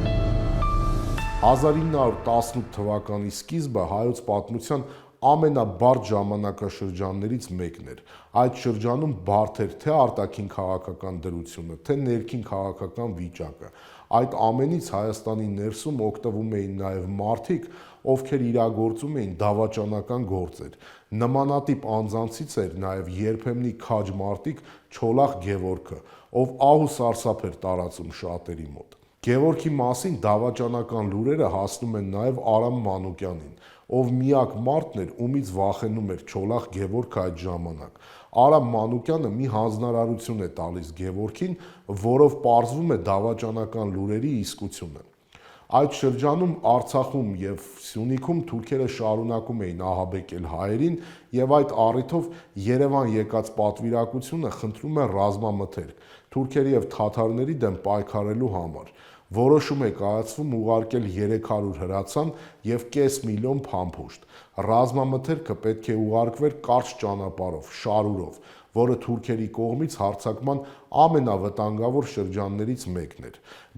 1918 թվականի սկիզբը հայոց պատմության ամենաբարդ ժամանակաշրջաններից մեկն էր։ Այդ շրջանում բարդ էր թե արտաքին քաղաքական դրությունը, թե ներքին քաղաքական վիճակը։ Այդ ամենից Հայաստանի ներսում օգտվում էին նաև մարդիկ, ովքեր իրագործում էին դավաճանական գործեր։ Նմանատիպ անձանցից էր նաև երբեմնի քաջ մարտիկ Չոլախ Գևորգը, ով ահ ու սարսափ էր տարածում շատերի մոտ։ Գևորգի մասին դավաճանական լուրերը հասնում են նաև Արամ Մանուկյանին, ով միակ մարդն էր, ումից վախենում էր Չոլախ Գևորգը այդ ժամանակ։ Արամ Մանուկյանը մի հանձնարարություն է տալիս Գևորգին, որով պարզվում է դավաճանական լուրերի իսկությունը։ Այդ շրջանում Արցախում եւ Սյունիքում թուրքերը շարունակում էին ահաբեկել հայերին եւ այդ առիթով Երևան եկած պատվիրակությունը խնդրում է ռազմամթերք թուրքերի եւ թաթարների դեմ պայքարելու համար։ Որոշում է կայացվում ուղարկել 300 հրացան եւ կես միլիոն փամփուշտ։ Ռազմամթերքը պետք է ուղարկվեր կարճ ճանապարհով, շարուրով, որը թուրքերի կողմից հարձակման ամենավտանգավոր շրջաններից մեկն էր։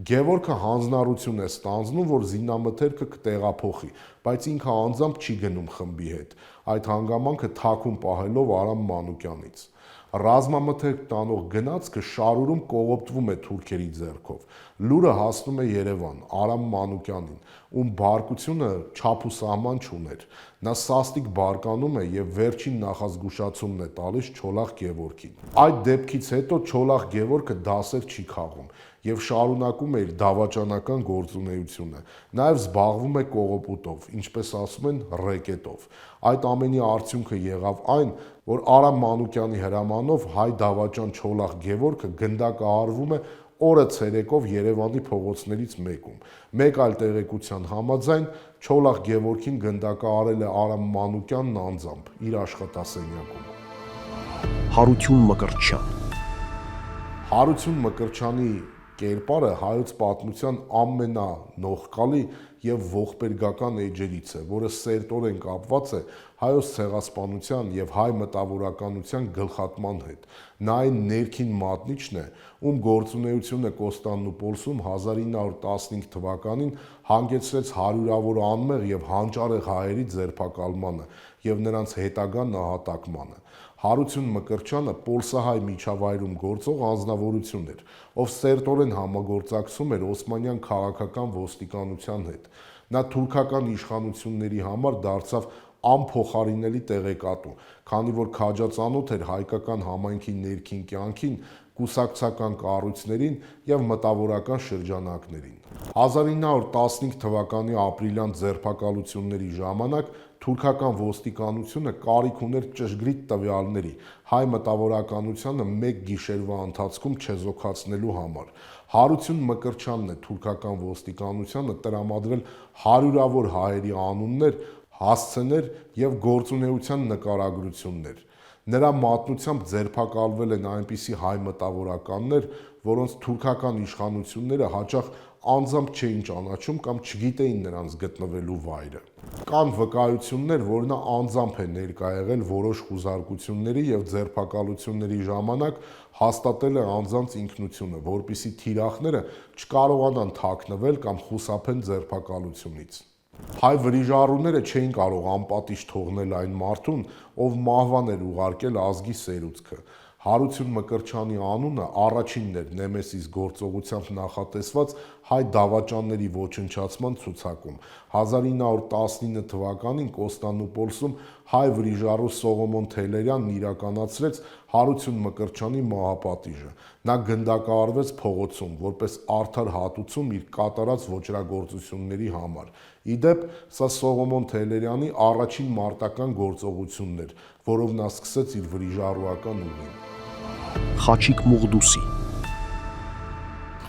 Գևորգը հանձնարարություն է ստանձնում, որ զինամթերքը կտեղափոխի, բայց ինքը անձամբ չի գնում խմբի հետ։ Այդ հանգամանքը թաքուն պահելով Արամ Մանուկյանից։ Ռազմամթերք տանող գնացքը շարուրում կողոպտվում է թուրքերի ձեռքով։ Լուրը հասնում է Երևան, Արամ Մանուկյանին, ում բարկությունը չափ ու սահման չուներ։ Նա սաստիկ բարկանում է եւ վերջին նախազգուշացումն է տալիս Չոլախ Գևորգին։ Այդ դեպքից հետո Չոլախ Գևորգը դասեր չի քաղում եւ շարունակում է իր դավաճանական գործունեությունը։ Նաեւ զբաղվում է կողոպուտով, ինչպես ասում են, ռեկետով։ Այդ ամենի արդյունքը եղավ այն, որ Արամ Մանուկյանի հրամանով հայ դավաճան Չոլախ Գևորգը գնդակահարվում է օրը ցերեկով Երևանի փողոցներից մեկում։ Մեկ այլ տեղեկության համաձայն Չոլախ Գևորգին գնդակահարել է Արամ Մանուկյանն անձամբ իր աշխատասենյակում։ Հարություն Մկրտչյան Հարություն Մկրտչյանի կերպարը հայոց պատմության ամենանողկալի եւ ողբերգական էջերից է, որը սերտորեն կապված է հայոց ցեղասպանության եւ հայ մտավորականության գլխատման հետ։ Նա այն ներքին մատնիչն է, ում գործունեությունը Կոստանդնուպոլսում 1915 թվականին հանգեցրեց հարյուրավոր անմեղ եւ հանճարեղ հայերի ձերբակալմանը եւ նրանց հետագա նահատակմանը։ Հարություն Մկրտչյանը Պոլսահայ միջավայրում գործող անձնավորություն էր, ով սերտորեն համագործակցում էր օսմանյան քաղաքական ոստիկանության հետ։ Նա թուրքական իշխանությունների համար դարձավ անփոխարինելի տեղեկատու, քանի որ քաջածանոթ էր հայկական համայնքի ներքին կյանքին, կուսակցական կառույցներին եւ մտավորական շրջանակներին։ 1915 թվականի ապրիլյան ձերբակալությունների ժամանակ թուրքական ոստիկանությունը կարիք ուներ ճշգրիտ տվյալների հայ մտավորականությանը մեկ գիշերվա ընթացքում չեզոքացնելու համար։ Հարություն Մկրտչյանն է թուրքական ոստիկանությանը տրամադրել հարյուրավոր հայերի անուններ, հասցեներ եւ գործունեության նկարագրություններ։ Նրա մատնությամբ ձերբակալվել են այնպիսի հայ մտավորականներ, որոնց թուրքական իշխանությունները հաճախ անձամբ չէին ճանաչում կամ չգիտեին նրանց գտնվելու վայրը։ Կան վկայություններ, որ նա անձամբ է ներկա եղել որոշ խուզարկությունների եւ ձերբակալությունների ժամանակ հաստատել է անձանց ինքնությունը, որպիսի թիրախները չկարողանան թաքնվել կամ խուսափեն ձերբակալությունից։ Հայ վրիժառուները չէին կարող անպատիժ թողնել այն մարդուն, ով մահվան էր ուղարկել ազգի սերուցքը։ Հարություն Մկրտչյանի անունը առաջինն էր Նեմեսիս գործողությամբ նախատեսված հայ դավաճանների ոչնչացման ցուցակում։ 1919 թվականին Կոստանդնուպոլսում հայ վրիժառու Սողոմոն Թելերյանն իրականացրեց Հարություն Մկրտչյանի մահապատիժը։ Նա գնդակահարվեց փողոցում, որպես արդար հատուցում իր կատարած ոճրագործությունների համար։ Ի դեպ, սա Սողոմոն Թելերյանի առաջին մարտական գործողությունն էր, որով նա սկսեց իր վրիժառուական ուղին։ Խաչիկ Մուղդուսի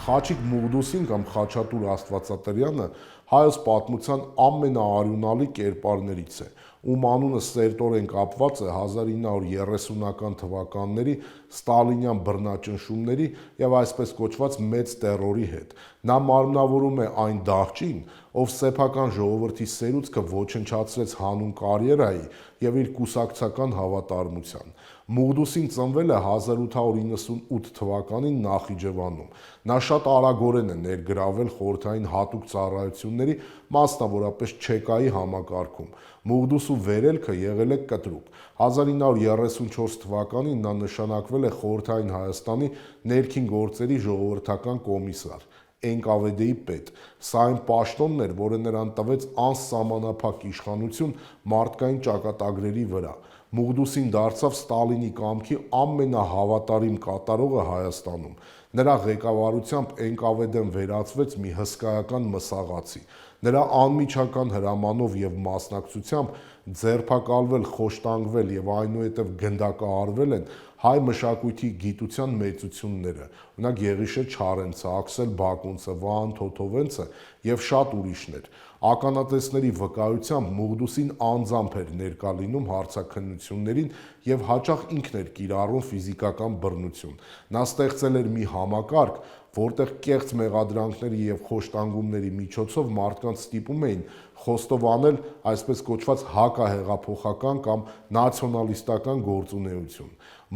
Խաչիկ Մուղդուսին կամ Խաչատուր Աստվածատրյանը հայոց պատմության ամենաարյունալի կերպարներից է, ում անունը սերտորեն կապված է 1930-ական թվականների ստալինյան բռնաճնշումների եւ այսպես կոչված մեծ տերորի հետ։ Նա մարմնավորում է այն դահճին, ով սեփական ժողովրդի սերուցքը ոչնչացրեց հանուն կարիերայի եւ իր կուսակցական հավատարմության։ Մուղդուսին ծնվել է 1898 թվականին Նախիջևանում։ Նա շատ արագորեն է ներգրավել խորհրդային հատուկ ծառայությունների, մասնավորապես ՉԿ-ի համակարգում։ Մուղդուսու վերելքը եղել է կտրուկ։ 1934 թվականին նա նշանակվել է խորհրդային Հայաստանի ներքին գործերի ժողովրդական կոմիսար, ՆԿՎԴ-ի պետ։ Սա այն պաշտոնն էր, որը նրան տվեց անսահմանափակ իշխանություն մարդկային ճակատագրերի վրա։ Մուղդուսին դարձավ Ստալինի կամքի ամենահավատարիմ կատարողը Հայաստանում։ Նրա ղեկավարությամբ ՆԿՎԴ-ն վերածվեց մի հսկայական մսաղացի։ Նրա անմիջական հրամանով եւ մասնակցությամբ ձերբակալվել, խոշտանգվել եւ այնուհետեւ գնդակահարվել են հայ մշակույթի գիտության մեծությունները, օրինակ Եղիշե Չարենցը, Աքսել Բակունցը, Վահան Թոթովենցը եւ շատ ուրիշներ։ Ականատեսների վկայությամբ Մուղդուսին անձամբ էր ներկա լինում հարցաքննություններին եւ հաճախ ինքն էր կիրառում ֆիզիկական բռնություն։ Նա ստեղծել էր մի համակարգ, որտեղ կեղծ մեղադրանքների եւ խոշտանգումների միջոցով մարդկանց ստիպում էին խոստովանել այսպես կոչված հակահեղափոխական կամ նացիոնալիստական գործունեություն։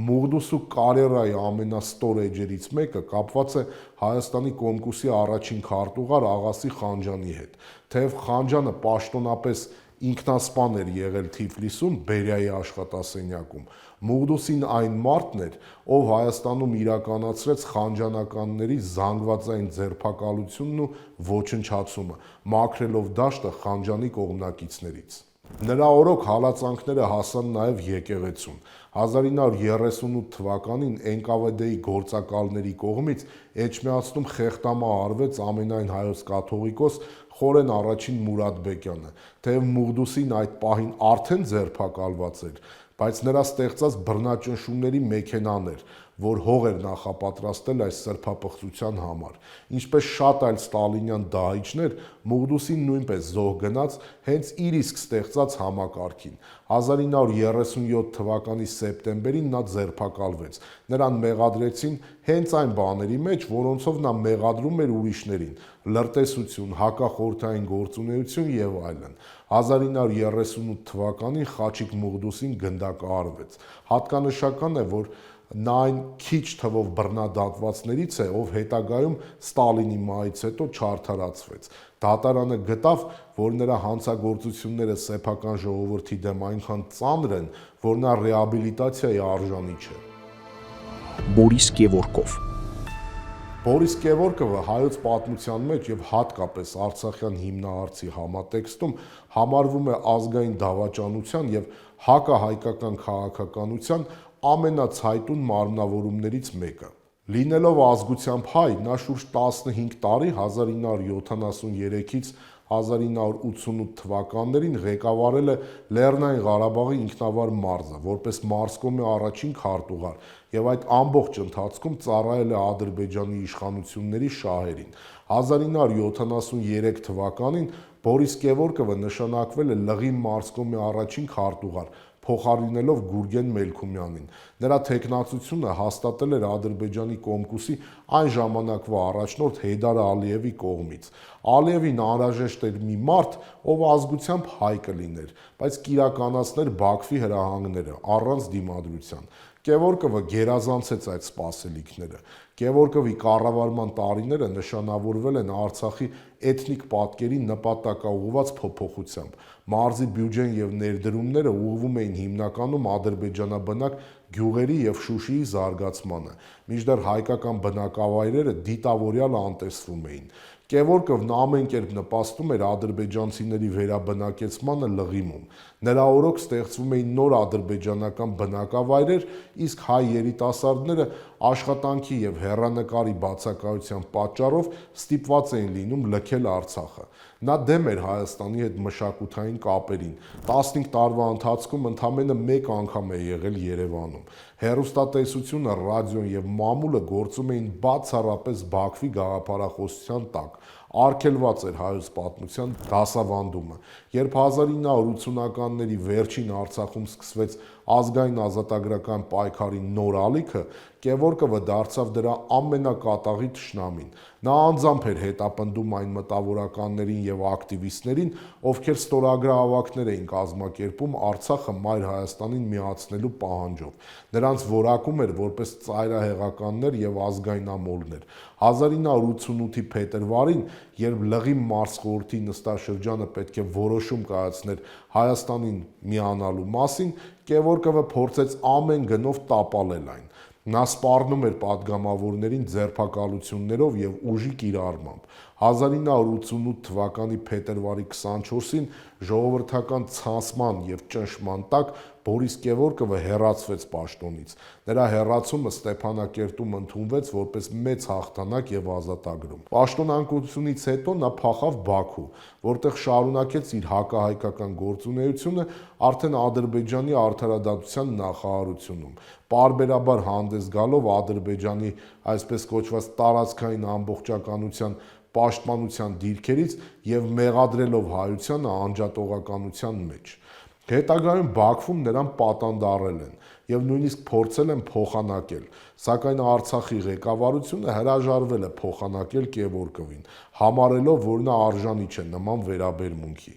Մուղդուսու կարիերայի ամենաստոր էջերից մեկը կապված է Հայաստանի Կոմկուսի առաջին քարտուղար Աղասի Խանջյանի հետ։ Թեև Խանջյանը պաշտոնապես ինքնասպան էր եղել Թիֆլիսում Բերիայի աշխատասենյակում, Մուղդուսին այն մարդն էր, ով Հայաստանում իրականացրեց խանջանականների զանգվածային ձերբակալությունն ու ոչնչացումը, մաքրելով դաշտը Խանջյանի կողմնակիցներից։ Նրա օրոք հալածանքները հասան նաև եկեղեցուն։ 1938 թվականին ՆԿՎԴ-ի գործակալների կողմից Էջմիածնում խեղդամահ արվեց ամենայն հայոց կաթողիկոս Խորեն առաջին Մուրադբեկյանը, թեև Մուղդուսին այդ պահին արդեն ձերբակալված էր, բայց նրա ստեղծած բռնաճնշումների մեքենան էր, որ հող էր նախապատրաստել այս սրբապղծության համար։ Ինչպես շատ այլ ստալինյան դահիճներ, Մուղդուսին նույնպես զոհ գնաց հենց իր իսկ ստեղծած համակարգին։ 1937 թվականի սեպտեմբերին նա ձերբակալվեց։ Նրան մեղադրեցին հենց այն բաների մեջ, որոնցով նա մեղադրում էր ուրիշներին՝ լրտեսություն, հակախորհրդային գործունեություն եւ այլն։ 1938 թվականին Խաչիկ Մուղդուսին գնդակահարվեց։ Հատկանշական է, որ նա այն քիչ թվով բռնադատվածներից է, ով հետագայում Ստալինի մահից հետո չարդարացվեց։ Դատարանը գտավ, որ նրա հանցագործությունները սեփական ժողովրդի դեմ այնքան ծանր են, որ նա ռեաբիլիտացիայի արժանի չէ։ Բորիս Կևորկով Բորիս Կևորկովը հայոց պատմության մեջ եւ հատկապես Արցախյան հիմնահարցի համատեքստում համարվում է ազգային դավաճանության եւ հակահայկական քաղաքականության ամենացայտուն մարմնավորումներից մեկը։ Լինելով ազգությամբ հայ, նա շուրջ 15 տարի 1973-ից 1988 թվականներին ղեկավարել է Լեռնային Ղարաբաղի ինքնավար մարզը, որպես մարզկոմի առաջին քարտուղար, եւ այդ ամբողջ ընթացքում ծառայել է Ադրբեջանի իշխանությունների շահերին։ 1973 թվականին Բորիս Կևորկովը նշանակվել է Լղի մարզկոմի առաջին քարտուղար, փոխարինելով Գուրգեն Մելքումյանին։ Նրա թեկնածությունը հաստատել էր Ադրբեջանի Կոմկուսի այն ժամանակվա առաջնորդ Հեյդար Ալիևի կողմից։ Ալիևին անհրաժեշտ էր մի մարդ, ով ազգությամբ հայ կլիներ, բայց կիրականացներ Բաքվի հրահանգները առանց դիմադրության։ Կևորկովը գերազանցեց այդ սպասելիքները։ Կևորկովի կառավարման տարիները նշանավորվել են Արցախի էթնիկ պատկերի նպատակաուղղված փոփոխությամբ։ Մարզի բյուջեն եւ ներդրումները ուղղվում էին հիմնականում ադրբեջանաբնակ գյուղերի եւ Շուշիի զարգացմանը, մինչդեռ հայկական բնակավայրերը դիտավորյալ անտեսվում էին։ Կևորկովն ամեն կերպ նպաստում էր ադրբեջանցիների վերաբնակեցմանը Լղիմում։ Նրա օրոք ստեղծվում էին նոր ադրբեջանական բնակավայրեր, իսկ հայ երիտասարդները աշխատանքի եւ հեռանկարի բացակայության պատճառով ստիպված էին լինում լքել Արցախը։ Նա դեմ էր Հայաստանի հետ մշակութային կապերին։ 15 տարվա ընթացքում ընդամենը մեկ անգամ է եղել Երևանում։ Հեռուստատեսությունը, ռադիոն եւ մամուլը գործում էին բացառապես Բաքվի գաղափարախոսության տակ։ Արգելված էր հայոց պատմության դասավանդումը։ Երբ 1980-ականների վերջին Արցախում սկսվեց ազգային ազատագրական պայքարի նոր ալիքը, Կևորկովը դարձավ դրա ամենակատաղի թշնամին։ Նա անձամբ էր հետապնդում այն մտավորականներին եւ ակտիվիստներին, ովքեր ստորագրահավաքներ էին կազմակերպում Արցախը Մայր Հայաստանին միացնելու պահանջով։ Նրանց որակում էր որպես ծայրահեղականներ եւ ազգայնամոլներ։ 1988-ի փետրվարին, երբ Լղի մարզխորհրդի նստաշրջանը պետք է որոշում կայացներ Հայաստանին միանալու մասին, Կևորկովը փորձեց ամեն գնով տապալել այն։ Նա սպառնում էր падգամավորներին ձերբակալություններով եւ ուժի կիրառմամբ։ 1988 թվականի փետրվարի 24-ին ժողովրդական ցանցման եւ ճնշման տակ Բորիս Կևորկովը հեռացվեց պաշտոնից։ Նրա հեռացումը Ստեփանակերտում ընդունվեց որպես մեծ հաղթանակ եւ ազատագրում։ Պաշտոնանկությունից հետո նա փախավ Բաքու, որտեղ շարունակեց իր հակահայկական գործունեությունը արդեն Ադրբեջանի արդարադատության նախարարությունում, պարբերաբար հանդես գալով Ադրբեջանի այսպես կոչված տարածքային ամբողջականության պաշտպանության դիրքերից եւ մեղադրելով հայությանը անջատողականության մեջ։ Հետագայում Բաքվում նրան պատանդարել են եւ նույնիսկ փորձել են փոխանակել, սակայն Արցախի ղեկավարությունը հրաժարվել է փոխանակել Կևորկովին, համարելով, որ նա արժանի չէ նման վերաբերմունքի։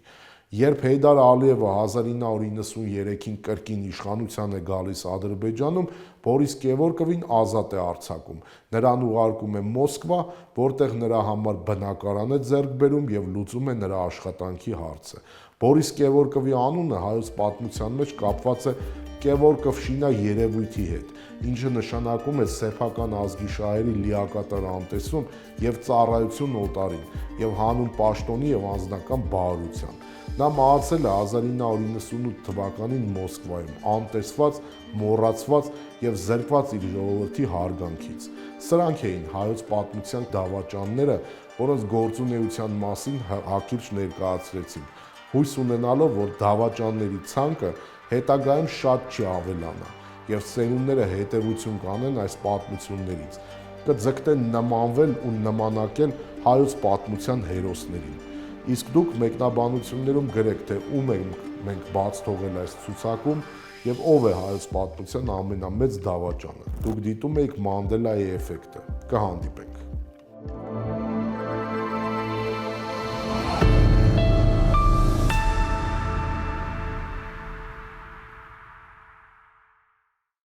Երբ Հեյդար Ալիևը 1993-ին կրկին իշխանության է գալիս Ադրբեջանում, Բորիս Կևորկովին ազատ է արձակում։ Նրան ուղարկում է Մոսկվա, որտեղ նրա համար բնակարան է ձեռք բերում եւ լուծում է նրա աշխատանքի հարցը։ Բորիս Կևորկովի անունը հայոց պատմության մեջ կապված է Կևորկովշինա երևույթի հետ, ինչը նշանակում է սեփական ազգի շահերի լիակատար անտեսում եւ ծառայություն օտարին եւ հանուն պաշտոնի եւ անձնական բարության։ Նա մահացել է 1998 թվականին Մոսկվայում, անտեսված, մոռացված եւ զրկված իր ժողովրդի հարգանքից։ Սրանք էին հայոց պատմության դավաճանները, որոնց գործունեության մասին հակիրճ ներկայացրեցին, հույս ունենալով, որ դավաճանների ցանկը հետագայում շատ չի ավելանա։ եւ սերունդները հետեւություն կանեն այս պատմություններից, կձգտեն նմանվել ու նմանակել հայոց պատմության հերոսներին։ Իսկ դուք մեկնաբանություններում գրեք, թե ում ենք բաց թողել այս ցուցակում եւ ով է հայոց պատմության ամենամեծ դավաճանը։ Դուք դիտում եք Մանդելայի էֆեկտը։ Կհանդիպենք։